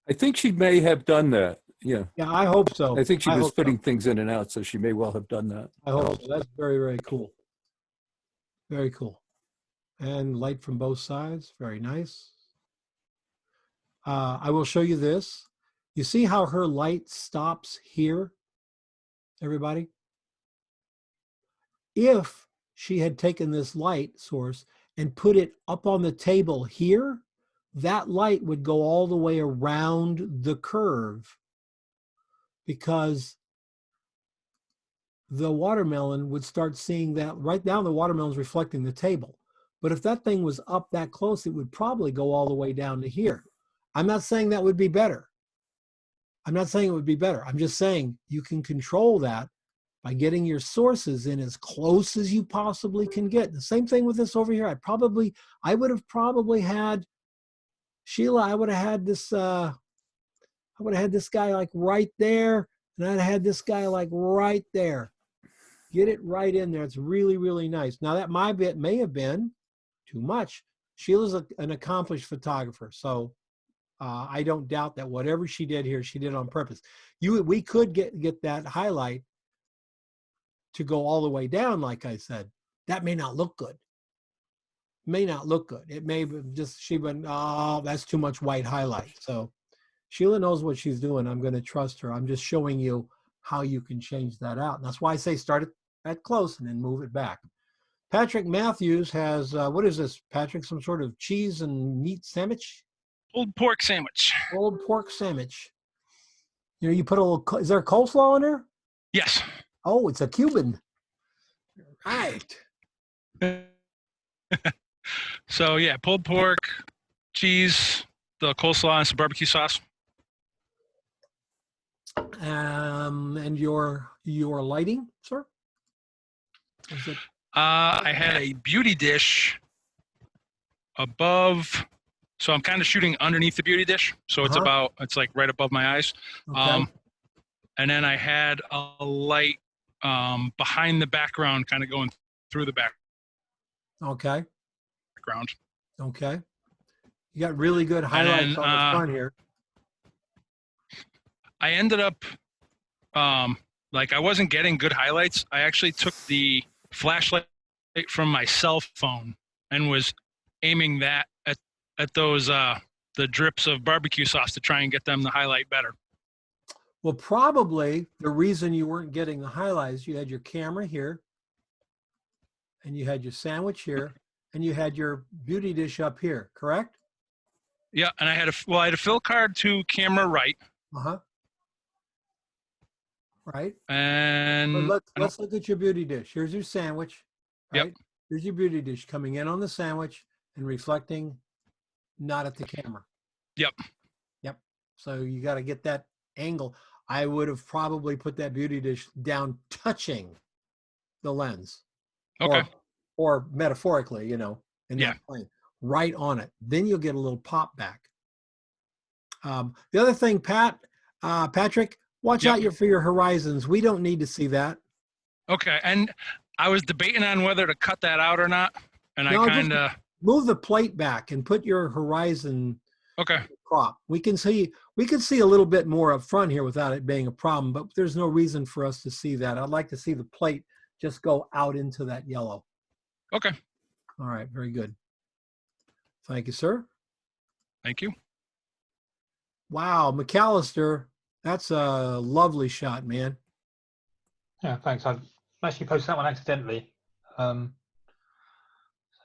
I think she may have done that. Yeah. Yeah, I hope so. I think she was putting things in and out, so she may well have done that. I hope so. That's very, very cool. Very cool. And light from both sides. Very nice. I will show you this. You see how her light stops here, everybody? If she had taken this light source and put it up on the table here, that light would go all the way around the curve because the watermelon would start seeing that right now the watermelon's reflecting the table. But if that thing was up that close, it would probably go all the way down to here. I'm not saying that would be better. I'm not saying it would be better. I'm just saying you can control that by getting your sources in as close as you possibly can get. The same thing with this over here. I would have probably had, Sheila, I would have had this guy like right there, and I'd have had this guy like right there. Get it right in there. It's really, really nice. Now that my bit may have been too much. Sheila's an accomplished photographer, so I don't doubt that whatever she did here, she did on purpose. We could get that highlight to go all the way down, like I said. That may not look good. May not look good. It may just, she went, oh, that's too much white highlight. So Sheila knows what she's doing. I'm going to trust her. I'm just showing you how you can change that out. And that's why I say start it at close and then move it back. Patrick Matthews has, what is this, Patrick? Some sort of cheese and meat sandwich? Pulled pork sandwich. Pulled pork sandwich. You know, you put a little, is there a coleslaw in there? Yes. Oh, it's a Cuban. Right. So yeah, pulled pork, cheese, the coleslaw, and some barbecue sauce. And your lighting, sir? Is it? I had a beauty dish above, so I'm kind of shooting underneath the beauty dish. So it's it's like right above my eyes. Okay. And then I had a light behind the background, kind of going through the background. Okay. You got really good highlights on the front here. I ended up, like I wasn't getting good highlights. I actually took the flashlight from my cell phone and was aiming that at those the drips of barbecue sauce to try and get them to highlight better. Well, probably the reason you weren't getting the highlights, you had your camera here, and you had your sandwich here, and you had your beauty dish up here, correct? Yeah, and I had a fill card to camera right. Right. And let's look at your beauty dish. Here's your sandwich. right? Yep. Here's your beauty dish coming in on the sandwich and reflecting not at the camera. Yep. Yep. So you got to get that angle. I would have probably put that beauty dish down touching the lens. Okay. Or metaphorically, in Yeah. that plane, right on it. Then you'll get a little pop back. The other thing, Patrick, watch Yep. out for your horizons. We don't need to see that. Okay. And I was debating on whether to cut that out or not. And No, I just kind of, move the plate back and put your horizon okay. crop. We can see a little bit more up front here without it being a problem, but there's no reason for us to see that. I'd like to see the plate just go out into that yellow. Okay. All right, very good. Thank you, sir. Thank you. Wow, McAllister, that's a lovely shot, man. Yeah, thanks. I actually posted that one accidentally.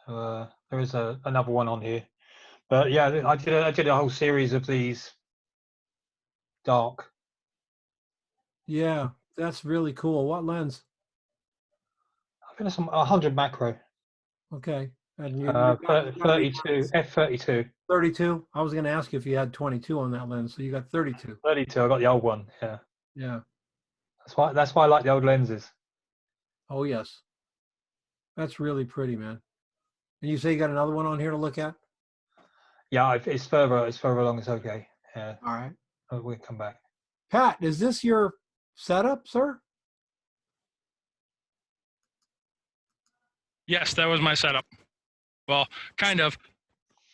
So there is another one on here, but yeah, I did a whole series of these dark. Yeah, that's really cool. What lens? I think it's 100 macro. Okay. And 32 f32. 32. I was going to ask you if you had 22 on that lens, so you got 32. 32. I got the old one. Yeah. Yeah. That's why I like the old lenses. Oh yes. That's really pretty, man. And you say you got another one on here to look at? Yeah, it's further along. It's okay. Yeah. All right. We'll come back. Pat, is this your setup, sir? Yes, that was my setup. Well, kind of.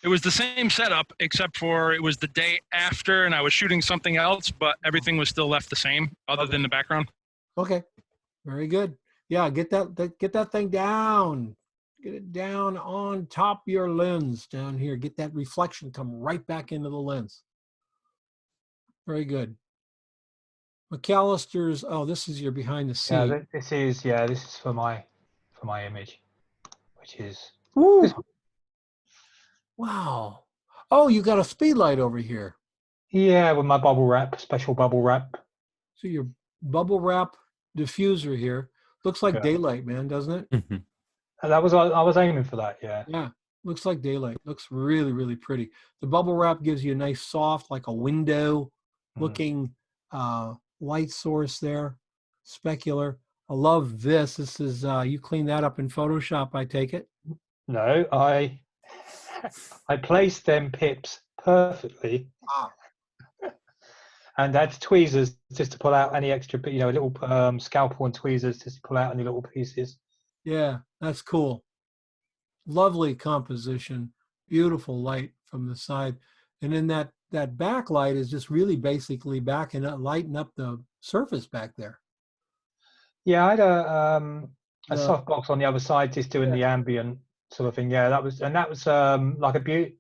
It was the same setup, except for it was the day after, and I was shooting something else, but everything was still left the same, other than the background. Okay. Very good. Yeah, get that thing down. Get it down on top of your lens down here. Get that reflection come right back into the lens. Very good. McAllister's, oh, this is your behind the scene. Yeah, this is for my image, which is Woo. this one. Wow. Oh, you got a speed light over here. Yeah, with my bubble wrap, special bubble wrap. So your bubble wrap diffuser here. Looks like daylight, man, doesn't it? I was aiming for that, yeah. Yeah, looks like daylight. Looks really, really pretty. The bubble wrap gives you a nice soft, like a window looking light source there. Specular. I love this. This is, you clean that up in Photoshop, I take it? No, I placed them pips perfectly. And that's tweezers just to pull out any extra, a little scalpel and tweezers just to pull out any little pieces. Yeah, that's cool. Lovely composition, beautiful light from the side. And then that backlight is just really basically backing up, lighting up the surface back there. Yeah, I had a softbox on the other side just doing the ambient sort of thing. Yeah, that was like a beauty.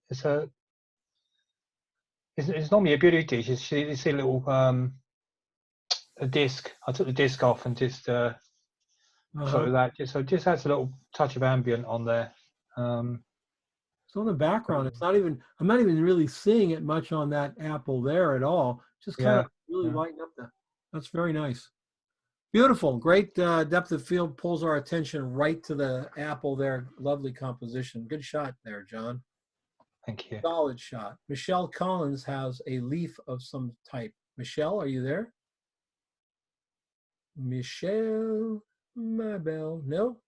It's normally a beauty dish. It's a little a disc. I took the disc off and just put that. Just adds a little touch of ambient on there. So in the background, I'm not even really seeing it much on that apple there at all. Just kind of really lighting up that's very nice. Beautiful, great depth of field, pulls our attention right to the apple there. Lovely composition. Good shot there, John. Thank you. Solid shot. Michelle Collins has a leaf of some type. Michelle, are you there? Michelle, my bell. No?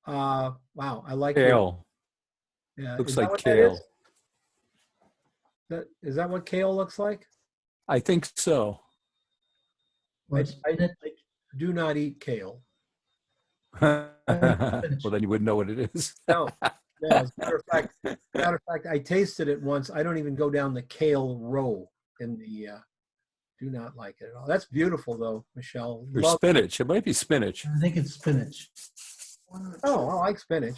Wow, I like kale. Yeah. Looks Is like that what kale. Is that what kale looks like? I think so. I do not eat kale. Well, then you wouldn't know what it is. No. As a matter of fact, I tasted it once. I don't even go down the kale row in the. Do not like it at all. That's beautiful, though, Michelle. Or spinach. It might be spinach. I think it's spinach. Oh, I like spinach.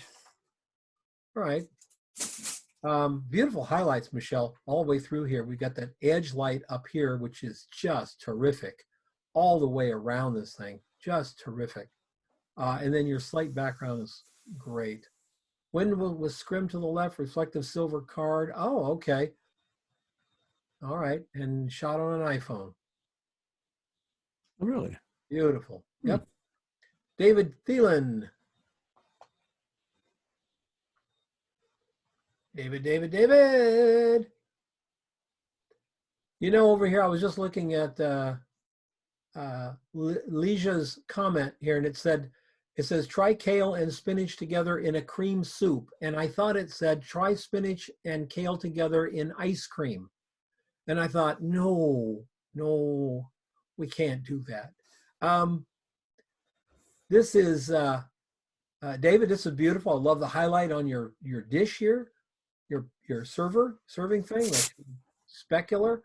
All right. Beautiful highlights, Michelle, all the way through here. We've got that edge light up here, which is just terrific, all the way around this thing. Just terrific. And then your slight background is great. When was scrim to the left, reflective silver card? Oh, okay. All right. And shot on an iPhone. Really? Beautiful. Yep. David Thielen. David. You know, over here, I was just looking at Lisia's comment here, and it says, try kale and spinach together in a cream soup. And I thought it said, try spinach and kale together in ice cream. And I thought, no, we can't do that. This is, David, this is beautiful. I love the highlight on your dish here, your serving thing, like specular.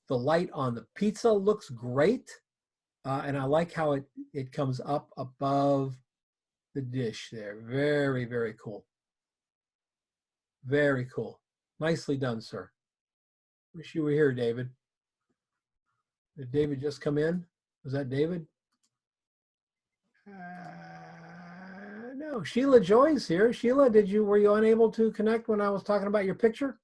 The light on the pizza looks great. And I like how it comes up above the dish there. Very, very cool. Very cool. Nicely done, sir. Wish you were here, David. Did David just come in? Was that David? No, Sheila Joy's here. Sheila, were you unable to connect when I was talking about your picture?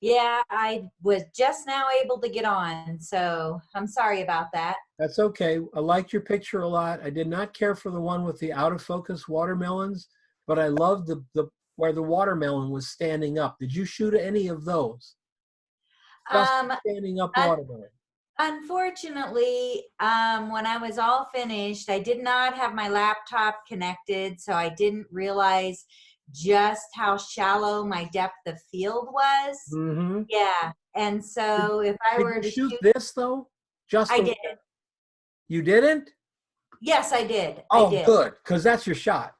Yeah, I was just now able to get on, so I'm sorry about that. That's okay. I liked your picture a lot. I did not care for the one with the out of focus watermelons, but I loved the where the watermelon was standing up. Did you shoot any of those? Just standing up watermelon. Unfortunately, when I was all finished, I did not have my laptop connected, so I didn't realize just how shallow my depth of field was. Mm-hmm. Yeah, and so if I were to shoot this though, I did. You didn't? Yes, I did. Oh, I did. good, because that's your shot.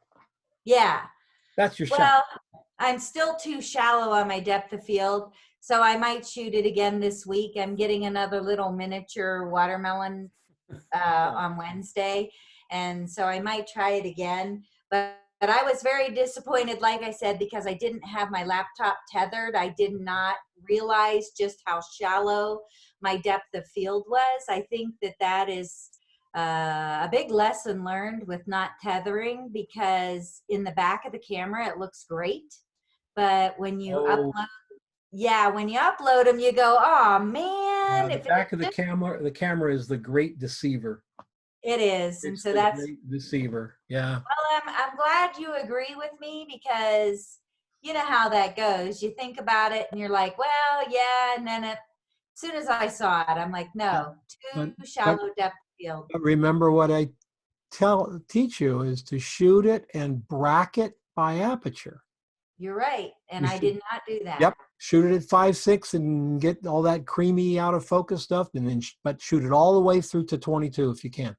Yeah. That's your shot. Well, I'm still too shallow on my depth of field, so I might shoot it again this week. I'm getting another little miniature watermelon on Wednesday, and so I might try it again. But I was very disappointed, like I said, because I didn't have my laptop tethered. I did not realize just how shallow my depth of field was. I think that is a big lesson learned with not tethering, because in the back of the camera it looks great, but when you upload them, you go, oh man. The back of the camera is the great deceiver. It is, and so that's the great deceiver. Yeah. Well, I'm glad you agree with me, because you know how that goes. You think about it and you're like, well, yeah, and then as soon as I saw it, I'm like, no, too shallow depth field. But remember what I teach you is to shoot it and bracket by aperture. You're right, and I did not do that. Yep, shoot it at 5.6 and get all that creamy out of focus stuff, and then but shoot it all the way through to 22 if you can.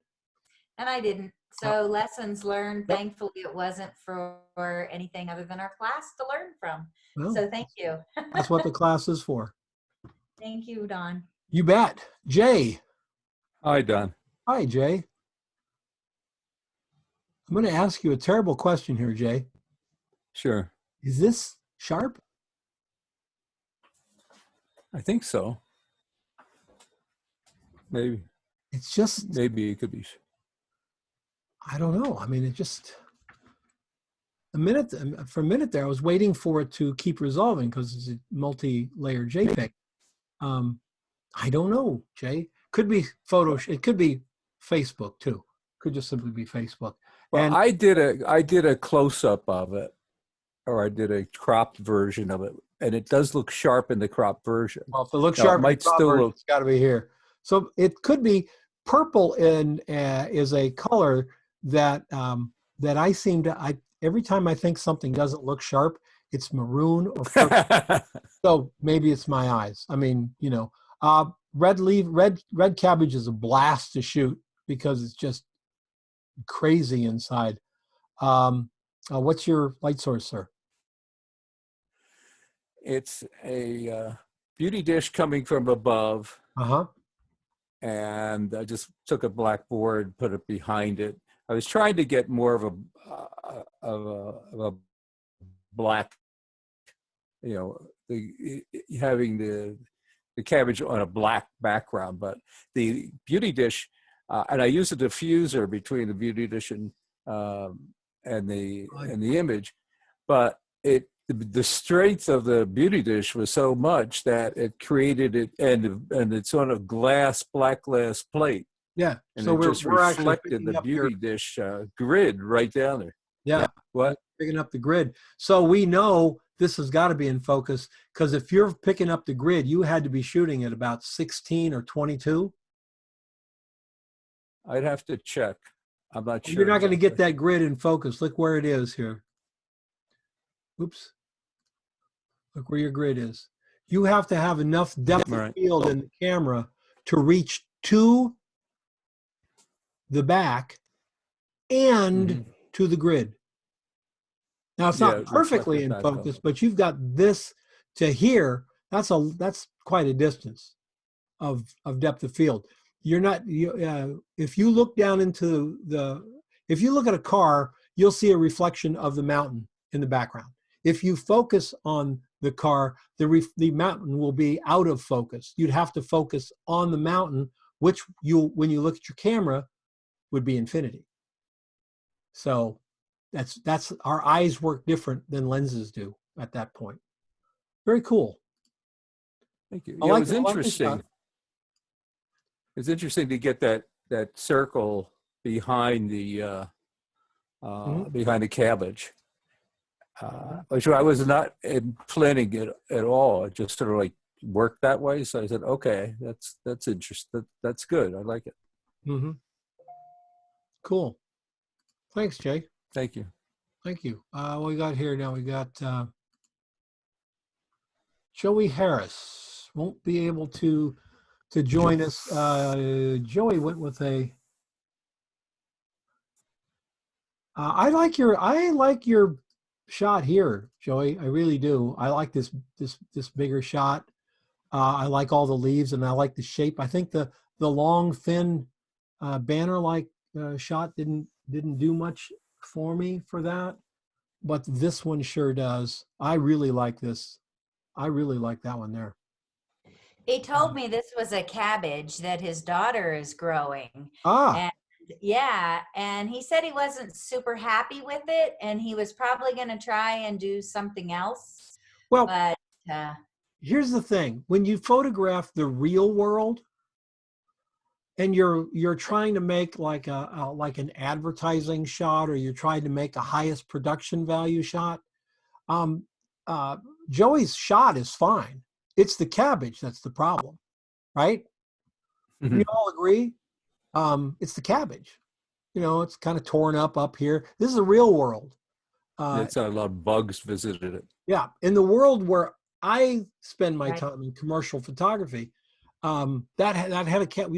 And I didn't. So lessons learned. Yep. Thankfully, it wasn't for anything other than our class to learn from. Well, so thank you. That's what the class is for. Thank you, Don. You bet. Jay. Hi, Don. Hi, Jay. I'm going to ask you a terrible question here, Jay. Sure. Is this sharp? I think so. Maybe. It's just... Maybe it could be. I don't know. I mean, it just... For a minute there, I was waiting for it to keep resolving because it's a multi-layer JPEG. I don't know, Jay. Could be it could be Facebook too. Could just simply be Facebook. Well, and I did a close-up of it, or I did a cropped version of it, and it does look sharp in the cropped version. Well, if it looks sharp, it might still look. It's got to be here. So it could be purple. Is a color that that I seem to. Every time I think something doesn't look sharp, it's maroon or purple. So maybe it's my eyes. I mean, you know, red cabbage is a blast to shoot because it's just crazy inside. What's your light source, sir? It's a beauty dish coming from above. And I just took a black board, put it behind it. I was trying to get more of a black, you know, having the cabbage on a black background, but the beauty dish, and I use a diffuser between the beauty dish and the image, but the strength of the beauty dish was so much that it created it, and it's on a black glass plate. Yeah, and so it just reflected the beauty dish grid right down there. Yeah, what? Picking up the grid. So we know this has got to be in focus, because if you're picking up the grid, you had to be shooting at about 16 or 22. I'd have to check. I'm not sure. You're not going to get exactly. that grid in focus. Look where it is here. Oops. Look where your grid is. You have to have enough depth of field in the camera to reach to the back and to the grid. Now it's not perfectly in focus, but you've got this to here. That's quite a distance of depth of field. You're not, if you look down into if you look at a car, you'll see a reflection of the mountain in the background. If you focus on the car, the mountain will be out of focus. You'd have to focus on the mountain, which when you look at your camera, would be infinity. So that's our eyes work different than lenses do at that point. Very cool. Thank you. I Yeah, like it was the interesting. shot. It's interesting to get that circle behind the cabbage, which I was not planning it at all. It just sort of like worked that way. So I said, okay, that's interesting. That's good. I like it. Mm-hmm. Cool. Thanks, Jay. Thank you. Thank you. What we got here now? We got Joey Harris. Won't be able to join us. Joey went with a. I like your shot here, Joey. I really do. I like this bigger shot. I like all the leaves, and I like the shape. I think the long thin banner-like shot didn't do much for me for that, but this one sure does. I really like this. I really like that one there. He told me this was a cabbage that his daughter is growing. Ah. And yeah, and he said he wasn't super happy with it, and he was probably going to try and do something else. Well, but here's the thing: when you photograph the real world, and you're trying to make like an advertising shot, or you're trying to make a highest production value shot, Joey's shot is fine. It's the cabbage that's the problem, right? Mm-hmm. You all agree? It's the cabbage. It's kind of torn up here. This is the real world. It's a lot of bugs visited it. Yeah, in the world where I spend my time in commercial photography, that had a cat.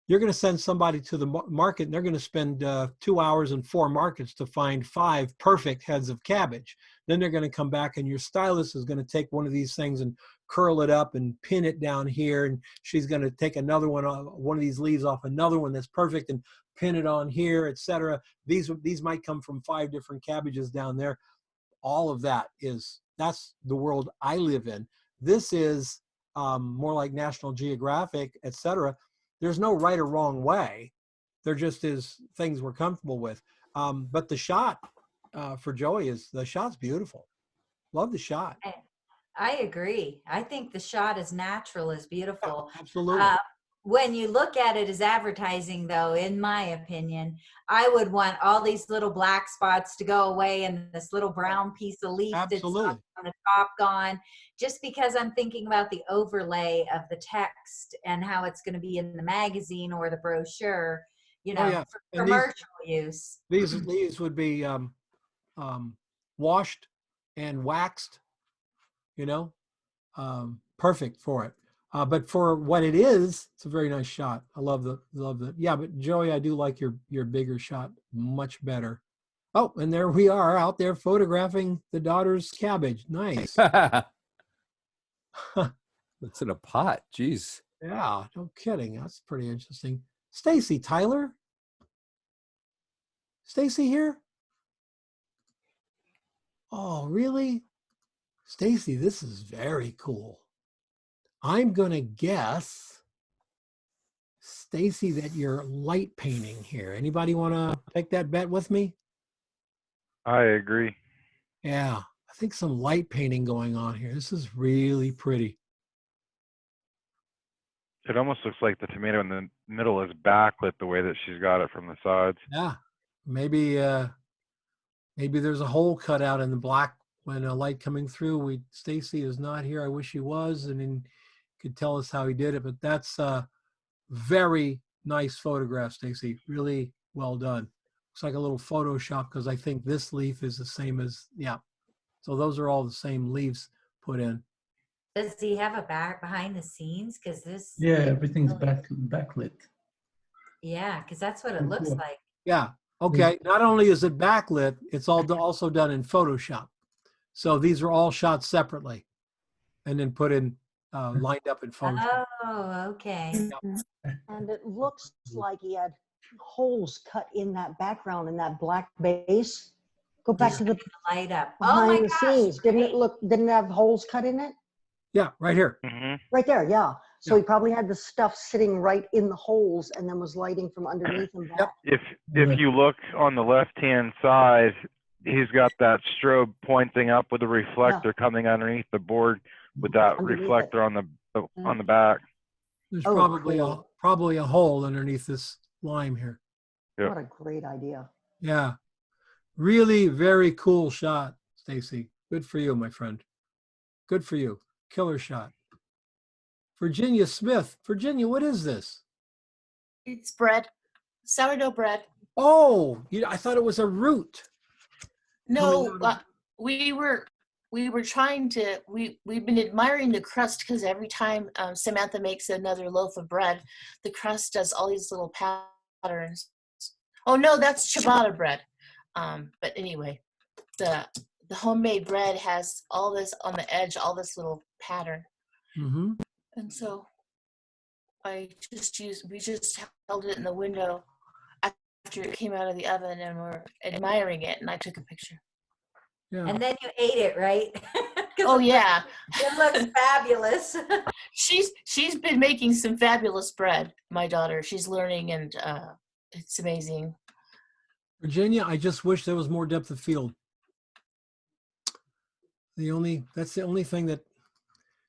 You're going to send somebody to the market, and they're going to spend 2 hours in 4 markets to find 5 perfect heads of cabbage. Then they're going to come back, and your stylist is going to take one of these things and curl it up and pin it down here, and she's going to take another one of these leaves off another one that's perfect and pin it on here, etc. These might come from 5 different cabbages down there. All of that's the world I live in. This is more like National Geographic, etc. There's no right or wrong way. There just is things we're comfortable with. But the shot for Joey the shot's beautiful. Love the shot. I agree. I think the shot is natural, is beautiful. Yeah, absolutely. When you look at it as advertising, though, in my opinion, I would want all these little black spots to go away and this little brown piece of leaf that's on the top gone, just because I'm thinking about the overlay of the text and how it's going to be in the magazine or the brochure, for commercial use. These leaves would be washed and waxed, perfect for it. But for what it is, it's a very nice shot. I love the. Yeah, but Joey, I do like your bigger shot much better. Oh, and there we are out there photographing the daughter's cabbage. Nice. It's in a pot. Jeez. Yeah, no kidding. That's pretty interesting. Stacy, Tyler? Stacy here? Oh, really? Stacy, this is very cool. I'm going to guess, Stacy, that you're light painting here. Anybody want to take that bet with me? I agree. Yeah, I think some light painting going on here. This is really pretty. It almost looks like the tomato in the middle is backlit the way that she's got it from the sides. Yeah, maybe there's a hole cut out in the black when a light coming through. Stacy is not here. I wish he was, and then could tell us how he did it. But that's a very nice photograph, Stacy. Really well done. Looks like a little Photoshop because I think this leaf is the same as, yeah. So those are all the same leaves put in. Does he have a back behind the scenes? Because this. Yeah, everything's backlit. Yeah, because that's what it looks Cool. like. Yeah. Okay. Not only is it backlit, it's also done in Photoshop. So these are all shot separately and then put in, lined up in Photoshop. Oh, okay. And it looks like he had holes cut in that background, in that black base. Go back to the light up. behind the scenes. Didn't it have holes cut in it? Yeah, right here. Right there, yeah. So he probably had the stuff sitting right in the holes and then was lighting from underneath them back. If you look on the left-hand side, he's got that strobe pointing up with a reflector coming underneath the board with that reflector on the back. There's probably a hole underneath this lime here. Yep. What a great idea. Yeah. Really very cool shot, Stacy. Good for you, my friend. Good for you. Killer shot. Virginia Smith. Virginia, what is this? It's bread, sourdough bread. Oh, I thought it was a root. No, we were trying to. We've been admiring the crust because every time Samantha makes another loaf of bread, the crust does all these little patterns. Oh no, that's ciabatta bread. But anyway, the homemade bread has all this on the edge, all this little pattern. Mm-hmm. And so we just held it in the window after it came out of the oven and we're admiring it, and I took a picture. Yeah. And then you ate it, right? Oh yeah. It looks fabulous. She's been making some fabulous bread, my daughter. She's learning, and it's amazing. Virginia, I just wish there was more depth of field. That's the only thing that,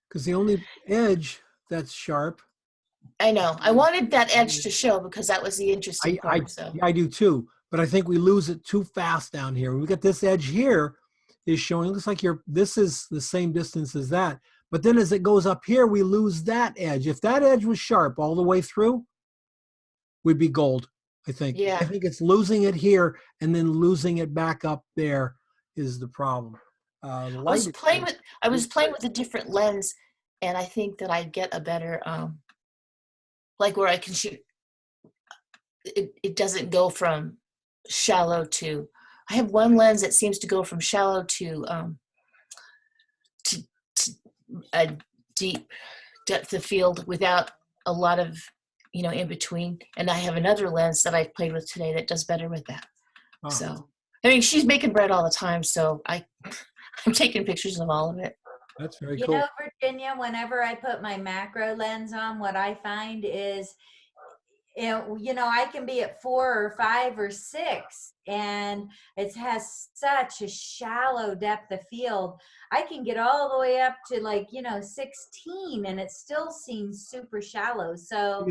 because the only edge that's sharp. I know. I wanted that edge to show because that was the interesting part. I do too, but I think we lose it too fast down here. We got this edge here is showing. Looks like this is the same distance as that, but then as it goes up here, we lose that edge. If that edge was sharp all the way through, we'd be gold. I think. Yeah. I think it's losing it here and then losing it back up there is the problem. I was playing with a different lens, and I think that I'd get a better, like where I can shoot. It doesn't go from shallow to. I have one lens that seems to go from shallow to a deep depth of field without a lot of, in between. And I have another lens that I played with today that does better with that. Oh. So, I mean, she's making bread all the time, so I'm taking pictures of all of it. That's very cool. cool. Virginia, whenever I put my macro lens on, what I find is, I can be at 4 or 5 or 6, and it has such a shallow depth of field. I can get all the way up to 16, and it still seems super shallow. So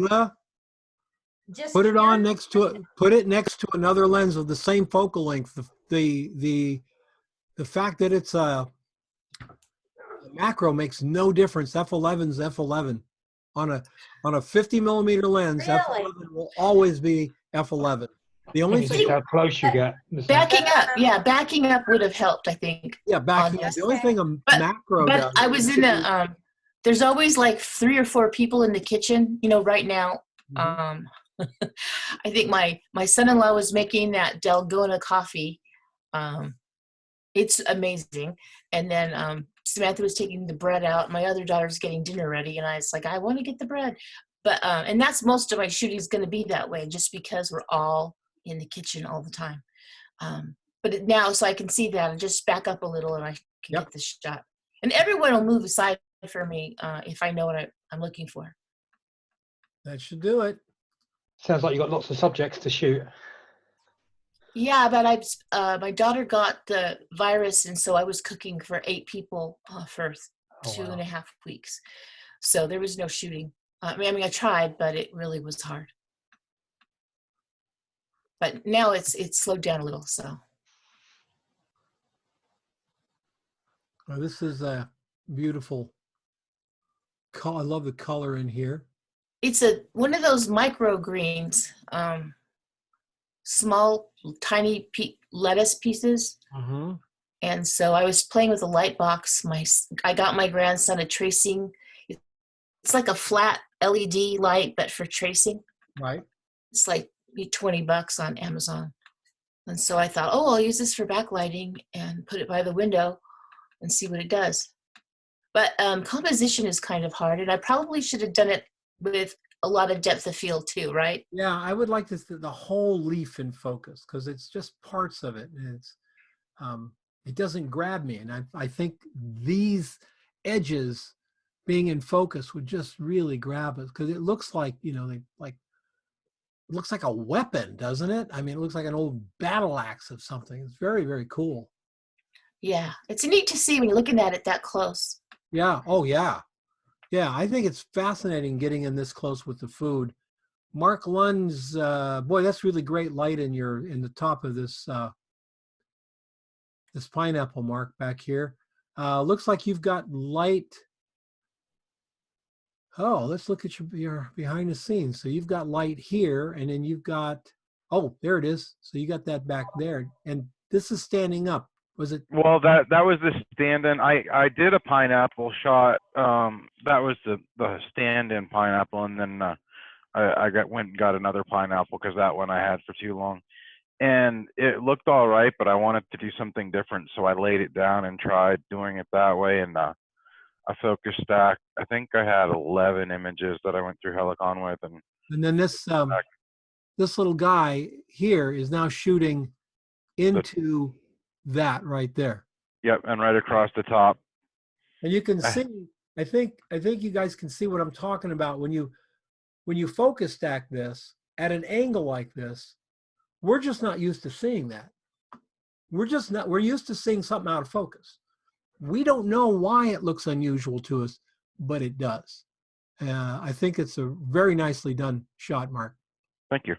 just put it on next to it. Put it next to another lens of the same focal length. The fact that it's a macro makes no difference. F11's F11 on a 50 millimeter lens. Really? F11 will always be F11. The only thing how close you get. Backing up would have helped, I think. Yeah, backing up. The only thing macro does. I was in a. There's always like 3 or 4 people in the kitchen. Right now. Mm-hmm. I think my son-in-law was making that Dalgona coffee. It's amazing. And then Samantha was taking the bread out. My other daughter's getting dinner ready, and I was like, I want to get the bread. But and that's most of my shooting is going to be that way, just because we're all in the kitchen all the time. But now, so I can see that and just back up a little, and I can get the shot. And everyone will move aside for me if I know what I'm looking for. That should do it. Sounds like you got lots of subjects to shoot. Yeah, but my daughter got the virus, and so I was cooking for 8 people for 2.5 weeks. So there was no shooting. I mean, I tried, but it really was hard. But now it's slowed down a little. So Oh, this is a beautiful color. I love the color in here. It's one of those microgreens, small, tiny lettuce pieces. Mm-hmm. And so I was playing with a light box. I got my grandson a tracing. It's like a flat LED light, but for tracing. Right. It's like $20 on Amazon. And so I thought, oh, I'll use this for backlighting and put it by the window and see what it does. But composition is kind of hard, and I probably should have done it with a lot of depth of field too, right? Yeah, I would like the whole leaf in focus because it's just parts of it, and it doesn't grab me. And I think these edges being in focus would just really grab us because it looks like, you know, it looks like a weapon, doesn't it? I mean, it looks like an old battle axe of something. It's very, very cool. Yeah, it's neat to see when you're looking at it that close. Yeah. Oh, yeah. Yeah, I think it's fascinating getting in this close with the food. Mark Lund's, boy, that's really great light in the top of this this pineapple, Mark, back here. Looks like you've got light. Oh, let's look at your behind the scenes. So you've got light here, and then you've got, oh, there it is. So you got that back there, and this is standing up. Was it? Well, that was the stand-in. I did a pineapple shot. That was the stand-in pineapple, and then I went and got another pineapple because that one I had for too long, and it looked all right, but I wanted to do something different, so I laid it down and tried doing it that way, and I focus stacked. I think I had 11 images that I went through Helicon with, and then this this little guy here is now shooting into that right there. Yep, and right across the top. And you can see, I think you guys can see what I'm talking about when you focus stack this at an angle like this. We're just not used to seeing that. We're used to seeing something out of focus. We don't know why it looks unusual to us, but it does. I think it's a very nicely done shot, Mark. Thank you.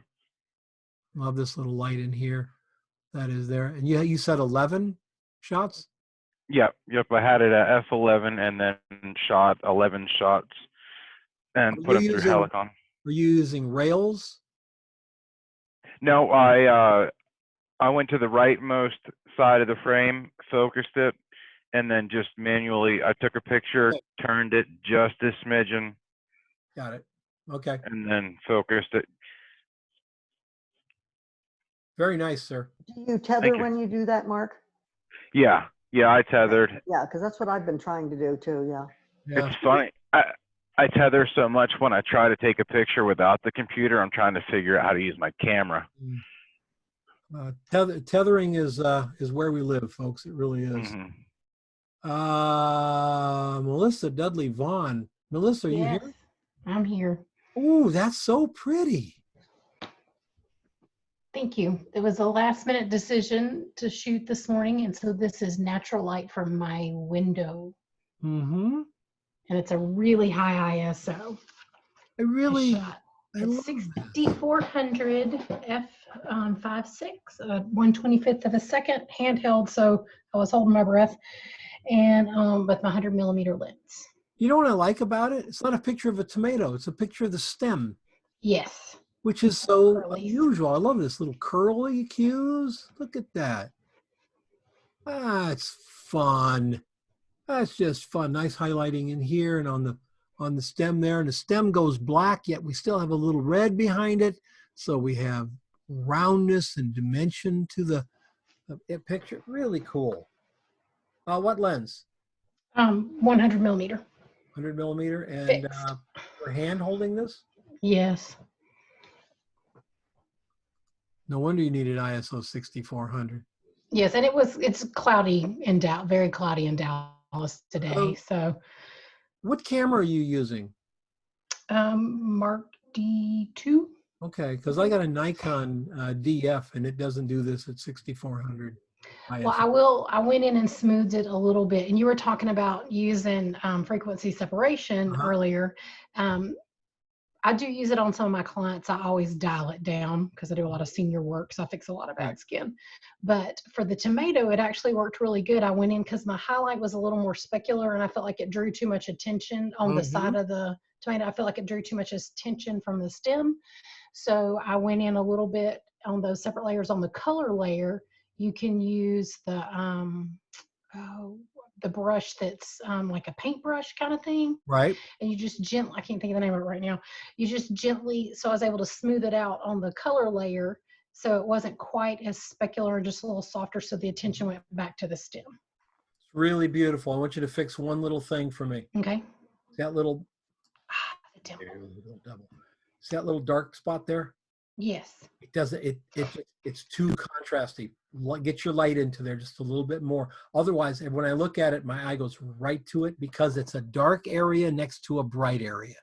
Love this little light in here that is there. And you said 11 shots? Yep. I had it at f11 and then shot 11 shots and put them through Helicon. Were you using rails? No, I went to the rightmost side of the frame, focused it, and then just manually I took a picture, turned it just a smidgen. Got it. Okay. And then focused it. Very nice, sir. Do you tether when you do that, Mark? Yeah, I tethered. Yeah, because that's what I've been trying to do too. Yeah. It's funny. I tether so much when I try to take a picture without the computer. I'm trying to figure out how to use my camera. Tethering is where we live, folks. It really is. Melissa Dudley Vaughn. Melissa, are you here? I'm here. Oh, that's so pretty. Thank you. It was a last minute decision to shoot this morning, and so this is natural light from my window. Mm-hmm. And it's a really high ISO. It's 6400 f/5.6, 1/25 of a second, handheld, so I was holding my breath, and with my 100mm lens. You know what I like about it? It's not a picture of a tomato. It's a picture of the stem. Yes. Which is so unusual. I love this little curly cues. Look at that. It's fun. That's just fun. Nice highlighting in here and on the stem there. And the stem goes black, yet we still have a little red behind it. So we have roundness and dimension to the picture. Really cool. What lens? 100mm. 100mm. And for hand holding this? Yes. No wonder you needed ISO 6400. Yes, and it's cloudy in Dallas, very cloudy in Dallas today. So, what camera are you using? Mark D2. Okay, because I got a Nikon DF and it doesn't do this at 6400. Well, I went in and smoothed it a little bit. And you were talking about using frequency separation earlier. I do use it on some of my clients. I always dial it down because I do a lot of senior work, so I fix a lot of bad skin. But for the tomato, it actually worked really good. I went in because my highlight was a little more specular, and I felt like it drew too much attention on the side of the tomato. I felt like it drew too much attention from the stem. So I went in a little bit on those separate layers. On the color layer, you can use the brush that's like a paintbrush kind of thing. Right. And you just gently, I can't think of the name of it right now. You just gently, so I was able to smooth it out on the color layer so it wasn't quite as specular, just a little softer, so the attention went back to the stem. It's really beautiful. I want you to fix one little thing for me. Okay. See that little, see that little dark spot there? Yes. It doesn't, it's too contrasty. Get your light into there just a little bit more. Otherwise, when I look at it, my eye goes right to it because it's a dark area next to a bright area.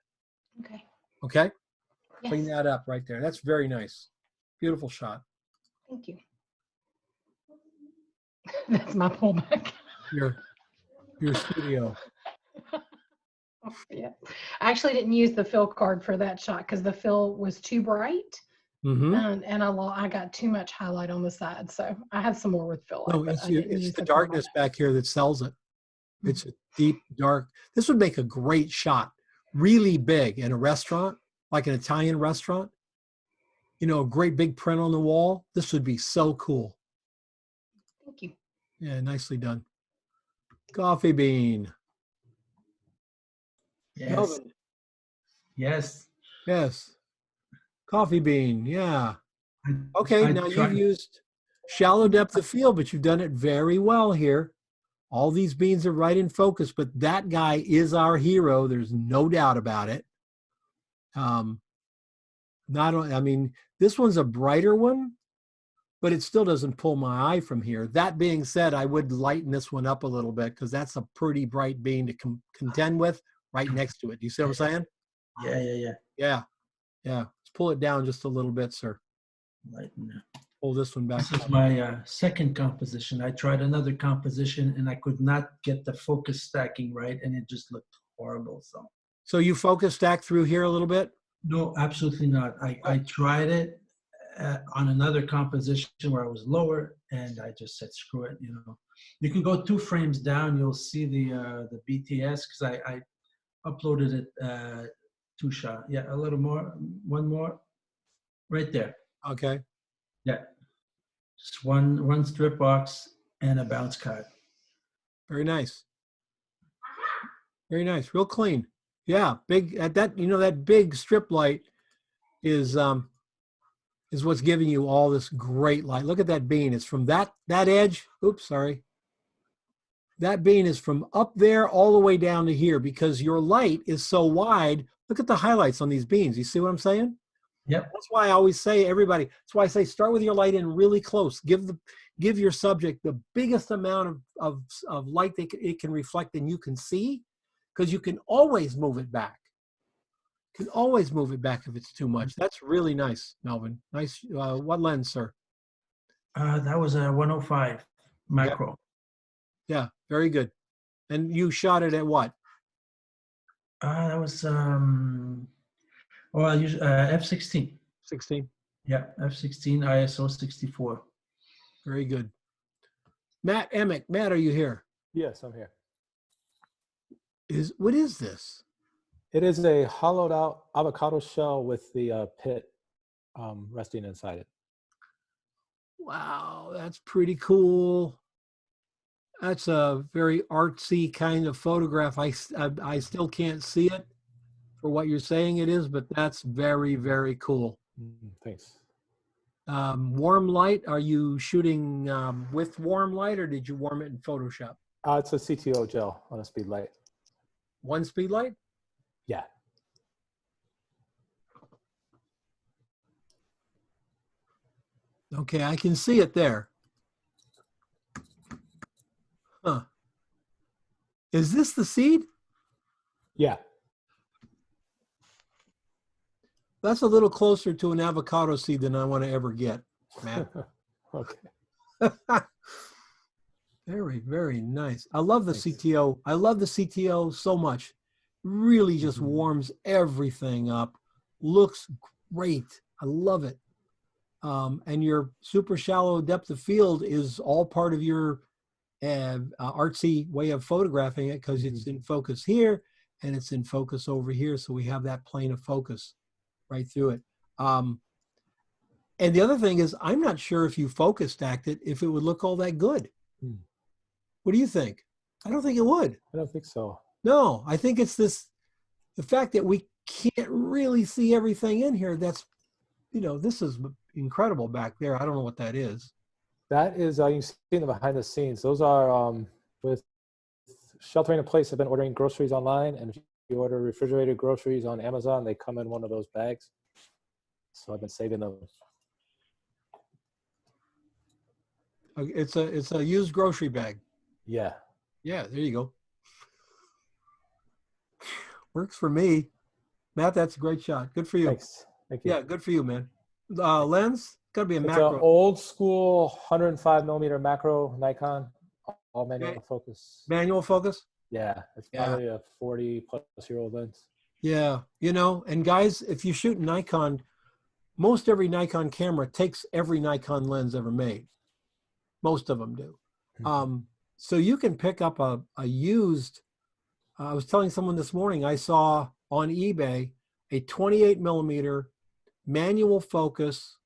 Okay. Okay? Yes. Clean that up right there. That's very nice. Beautiful shot. Thank you. That's my pullback. Your studio. Yeah. I actually didn't use the fill card for that shot because the fill was too bright. And I got too much highlight on the side, so I have some more with fill. No, it's the darkness back here that sells it. It's a deep, dark. This would make a great shot, really big in a restaurant, like an Italian restaurant. You know, a great big print on the wall. This would be so cool. Thank you. Yeah, nicely done. Coffee bean. Yes. Melvin. Yes. Yes. Coffee bean, yeah. Okay, now you've used shallow depth of field, but you've done it very well here. All these beans are right in focus, but that guy is our hero. There's no doubt about it. I mean, this one's a brighter one, but it still doesn't pull my eye from here. That being said, I would lighten this one up a little bit because that's a pretty bright bean to contend with right next to it. Do you see what I'm saying? Yeah. Yeah. Let's pull it down just a little bit, sir. Pull this one back. This is my second composition. I tried another composition and I could not get the focus stacking right, and it just looked horrible. So you focus stack through here a little bit? No, absolutely not. I tried it on another composition where I was lower, and I just said, screw it. You know, you can go 2 frames down. You'll see the BTS because I uploaded it 2 shot. Yeah, a little more, one more, right there. Okay. Yeah, just one strip box and a bounce card. Very nice. Very nice. Real clean. Yeah, big at that. You know, that big strip light is what's giving you all this great light. Look at that bean. It's from that edge. Oops, sorry. That bean is from up there all the way down to here because your light is so wide. Look at the highlights on these beans. You see what I'm saying? Yep. That's why I always say, everybody, that's why I say start with your light in really close. Give your subject the biggest amount of light it can reflect and you can see, because you can always move it back. You can always move it back if it's too much. That's really nice, Melvin. Nice. What lens, sir? That was a 105 macro. Yeah, very good. And you shot it at what? That was I use f/16. 16. Yeah, f/16 ISO 64. Very good. Matt Emick. Matt, are you here? Yes, I'm here. What is this? It is a hollowed out avocado shell with the pit resting inside it. Wow, that's pretty cool. That's a very artsy kind of photograph. I still can't see it for what you're saying it is, but that's very, very cool. Thanks. Warm light, are you shooting with warm light or did you warm it in Photoshop? It's a CTO gel on a speed light. One speed light? Yeah. Okay, I can see it there. Huh. Is this the seed? Yeah. That's a little closer to an avocado seed than I want to ever get, Matt. Okay. Very, very nice. I love the CTO. I love the CTO so much. Really just warms everything up. looks great. I love it. And your super shallow depth of field is all part of your artsy way of photographing it, because it's in focus here and it's in focus over here. So we have that plane of focus right through it. And the other thing is, I'm not sure if you focus stacked it, if it would look all that good. What do you think? I don't think it would. I don't think so. No, I think it's the fact that we can't really see everything in here. That's, this is incredible back there. I don't know what that is. That is, you can see the behind the scenes. Those are with Sheltering in Place. I've been ordering groceries online, and if you order refrigerated groceries on Amazon, they come in one of those bags. So I've been saving those. It's a used grocery bag. Yeah. Yeah, there you go. Works for me. Matt, that's a great shot. Good for you. Thanks. Thank you. Yeah, good for you, man. Lens, gotta be a It's macro. an old school 105 millimeter macro Nikon, all manual focus. Manual focus? Yeah, it's probably a 40-plus-year-old lens. Yeah, and guys, if you shoot Nikon, most every Nikon camera takes every Nikon lens ever made. Most of them do. So you can pick up a used, I was telling someone this morning, I saw on eBay a 28 millimeter manual focus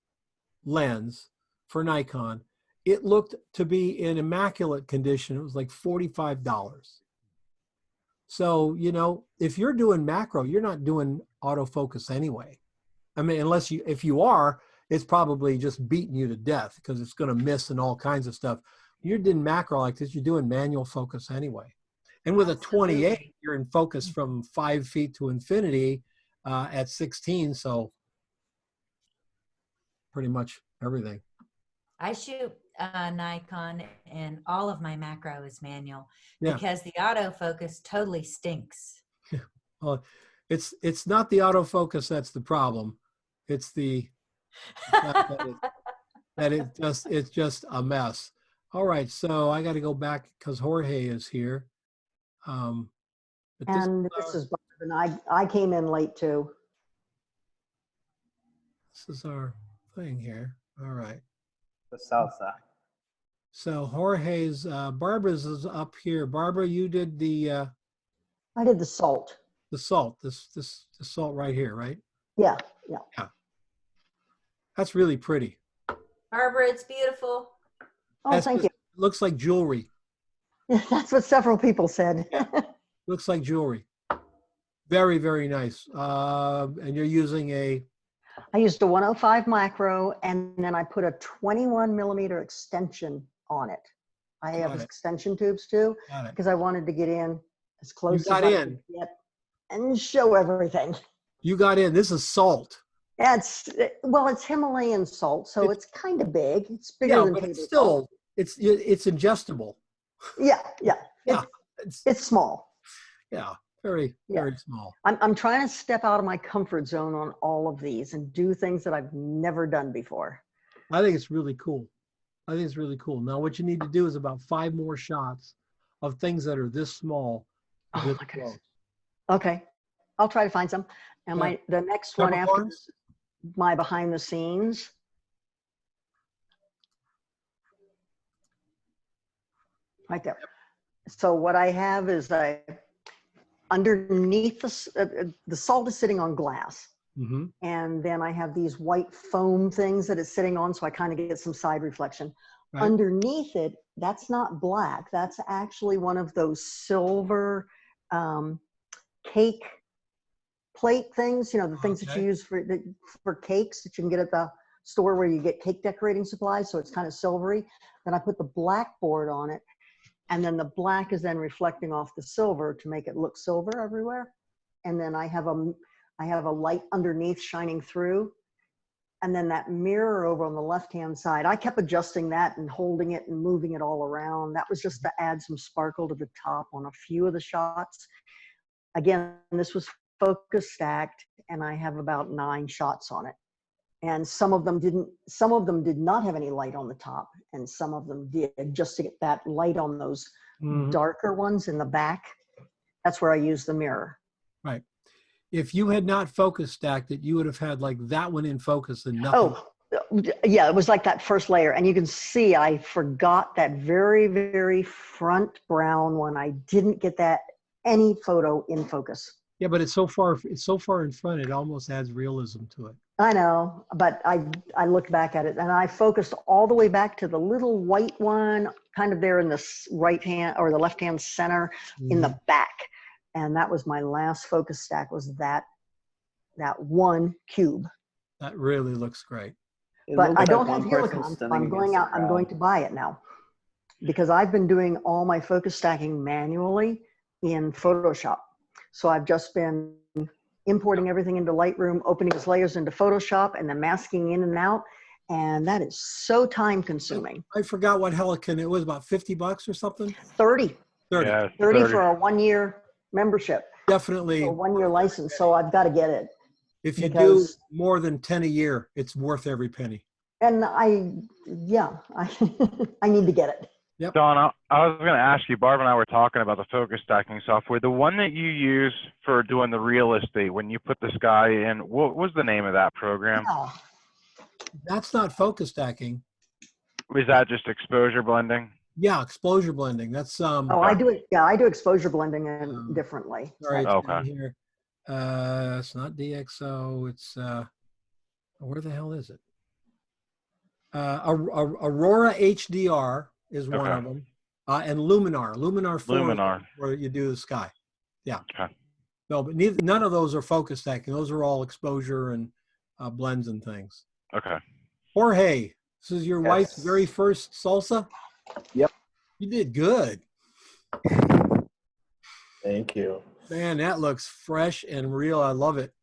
lens for Nikon. It looked to be in immaculate condition. It was like $45. So, if you're doing macro, you're not doing autofocus anyway. I mean, if you are, it's probably just beating you to death because it's going to miss and all kinds of stuff. You're doing macro like this, you're doing manual focus anyway. And with a 28, you're in focus from 5 feet to infinity at 16. So pretty much everything. I shoot Nikon, and all of my macro is manual Yeah. because the autofocus totally stinks. Well, it's not the autofocus that's the problem. It's the fact that it's just a mess. All right, so I got to go back because Jorge is here. And this is Barb, and I came in late too. This is our thing here. All right. The salsa. So Jorge's, Barbara's is up here. Barbara, you did the. I did the salt. The salt. The salt right here, right? Yeah. Yeah. That's really pretty. Barbara, it's beautiful. Oh, thank you. Looks like jewelry. That's what several people said. Looks like jewelry. Very, very nice. And you're using I used a 105 macro, and then I put a 21 millimeter extension on it. I have extension tubes too, because I wanted to get in as close as I could get and show everything. You got in. This is salt. It's Himalayan salt, so it's kind of big. It's bigger than but table it's still salt. it's ingestible. Yeah. Yeah. It's small. Yeah. Very small. I'm trying to step out of my comfort zone on all of these and do things that I've never done before. I think it's really cool. Now, what you need to do is about 5 more shots of things that are this small. Oh my goodness. Okay, I'll try to find some. And the next one after this, my behind the scenes. Right there. So what I have is underneath the salt is sitting on glass. Mm-hmm. And then I have these white foam things that it's sitting on, so I kind of get some side reflection. Right. Underneath it, that's not black. That's actually one of those silver cake plate things, the things that you use for cakes that you can get at the store where you get cake decorating supplies. So it's kind of silvery. Then I put the black board on it. And then the black is then reflecting off the silver to make it look silver everywhere. And then I have a light underneath shining through. And then that mirror over on the left-hand side, I kept adjusting that and holding it and moving it all around. That was just to add some sparkle to the top on a few of the shots. Again, this was focus stacked, and I have about 9 shots on it. And some of them did not have any light on the top, and some of them did, just to get that light on those darker ones in the back. That's where I use the mirror. Right. If you had not focus stacked it, you would have had like that one in focus and nothing. Oh, yeah, it was like that first layer. And you can see I forgot that very, very front brown one. I didn't get that any photo in focus. Yeah, but it's so far in front, it almost adds realism to it. I know, but I looked back at it and I focused all the way back to the little white one, kind of there in the right hand or the left hand center in the back. And that was my last focus stack, was that one cube. That really looks great. But I don't have Helicon, so I'm going out. I'm going to buy it now because I've been doing all my focus stacking manually in Photoshop. So I've just been importing everything into Lightroom, opening its layers into Photoshop, and then masking in and out. And that is so time consuming. I forgot what Helicon, it was about $50 or something? 30. 30. Yeah, 30 for a 1-year membership. Definitely. A 1-year license. So I've got to get it. If you do more than 10 a year, it's worth every penny. And I need to get it. Yep. Don, I was going to ask you, Barb and I were talking about the focus stacking software. The one that you use for doing the real estate, when you put the sky in, what was the name of that program? Oh. That's not focus stacking. Was that just exposure blending? Yeah, exposure blending. That's Oh, I do it. Yeah, I do exposure blending differently. Sorry, it's Okay. down here. It's not DxO. It's where the hell is it? Aurora HDR is one of them, and Luminar. Luminar 4 Luminar. is where you do the sky. Yeah. Okay. No, but none of those are focus stacking. Those are all exposure and blends and things. Okay. Jorge, this is your wife's very first salsa? Yep. You did good. Thank you. Man, that looks fresh and real. I love it.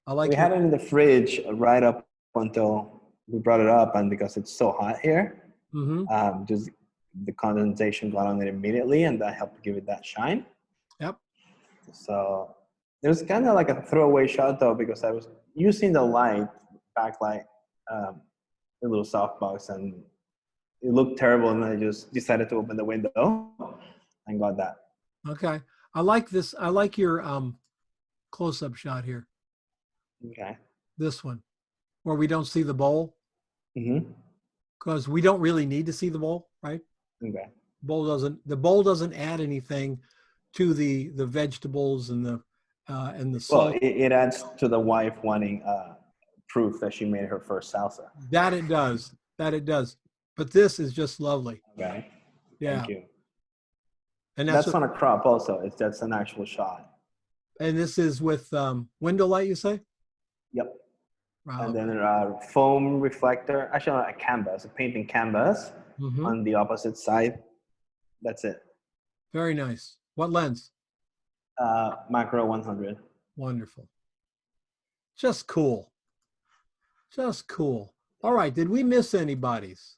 I like We had it in the fridge right up until we brought it up, and because it's so hot here, just the condensation got on it immediately, and that helped give it that shine. Yep. So it was kind of like a throwaway shot though, because I was using the backlight, a little softbox, and it looked terrible, and I just decided to open the window and got that. Okay. I like this. I like your close-up shot here. Okay. This one, where we don't see the bowl. Because we don't really need to see the bowl, right? Okay. The bowl doesn't add anything to the vegetables and the salt. Well, it adds to the wife wanting proof that she made her first salsa. That it does. That it does. But this is just lovely. Okay. Yeah. Thank you. And that's on a crop also. That's an actual shot. And this is with window light, you say? Yep. Wow. And then a foam reflector, actually a canvas, a painting canvas on the opposite side. That's it. Very nice. What lens? Macro 100. Wonderful. Just cool. Just cool. All right. Did we miss anybody's?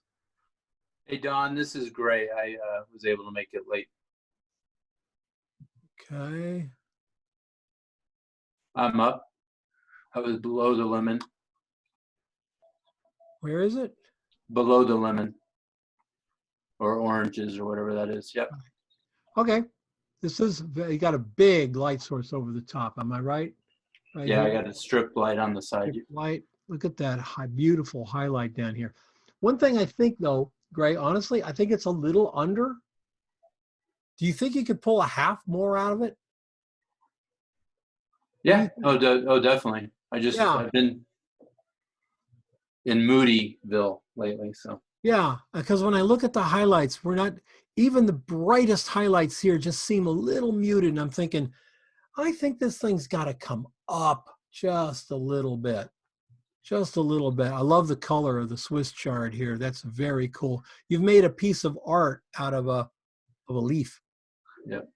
Hey, Don, this is Gray. I was able to make it late. Okay. I'm up. I was below the lemon. Where is it? Below the lemon. Or oranges or whatever that is. Yep. Okay. This is, you got a big light source over the top. Am I right? Right Yeah, here? I got a strip light on the side. Strip light. Look at that beautiful highlight down here. One thing I think though, Gray, honestly, I think it's a little under. Do you think you could pull a half more out of it? Yeah. Oh, definitely. I've been in Moodyville lately, so. Yeah, because when I look at the highlights, we're not, even the brightest highlights here just seem a little muted. And I'm thinking, I think this thing's got to come up just a little bit. Just a little bit. I love the color of the Swiss chard here. That's very cool. You've made a piece of art out of a leaf. Yep.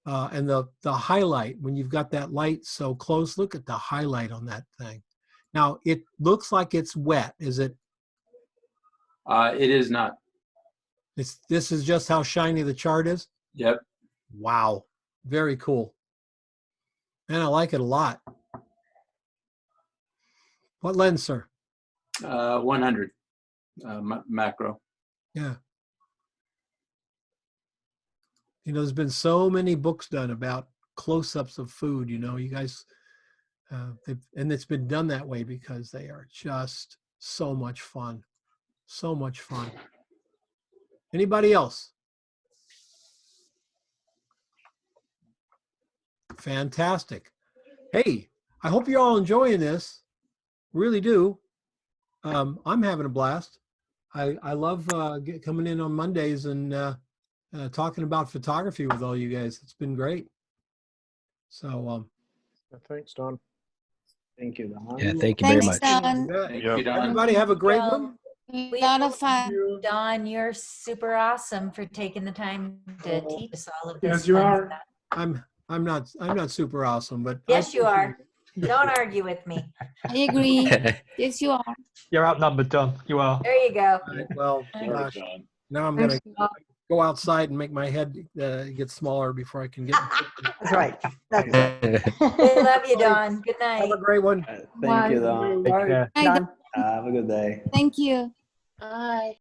And the highlight, when you've got that light so close, look at the highlight on that thing. Now, it looks like it's wet. Is it? It is not. This is just how shiny the chart is? Yep. Wow. Very cool. And I like it a lot. What lens, sir? 100 macro. Yeah. You know, there's been so many books done about close-ups of food. You know, you guys And it's been done that way because they are just so much fun. So much fun. Anybody else? Fantastic. Hey, I hope you're all enjoying this. Really do. I'm having a blast. I love coming in on Mondays and talking about photography with all you guys. It's been great. So thanks, Don. Thank you, Don. Yeah, thank you very much. Don. Everybody have a great one. We Lot of fun. Don, you're super awesome for taking the time to teach us all of this. Yes, you fun are. stuff. I'm not super awesome, but Yes, you are. Don't argue with me. I agree. Yes, you are. You're outnumbered, Don. You are. There you go. Well, gosh, now I'm gonna go outside and make my head get smaller before I can get. That's right. That's right. We love you, Don. Good night. Have a great one. Thank you, Don. Bye. Have a good day. Thank you. Bye.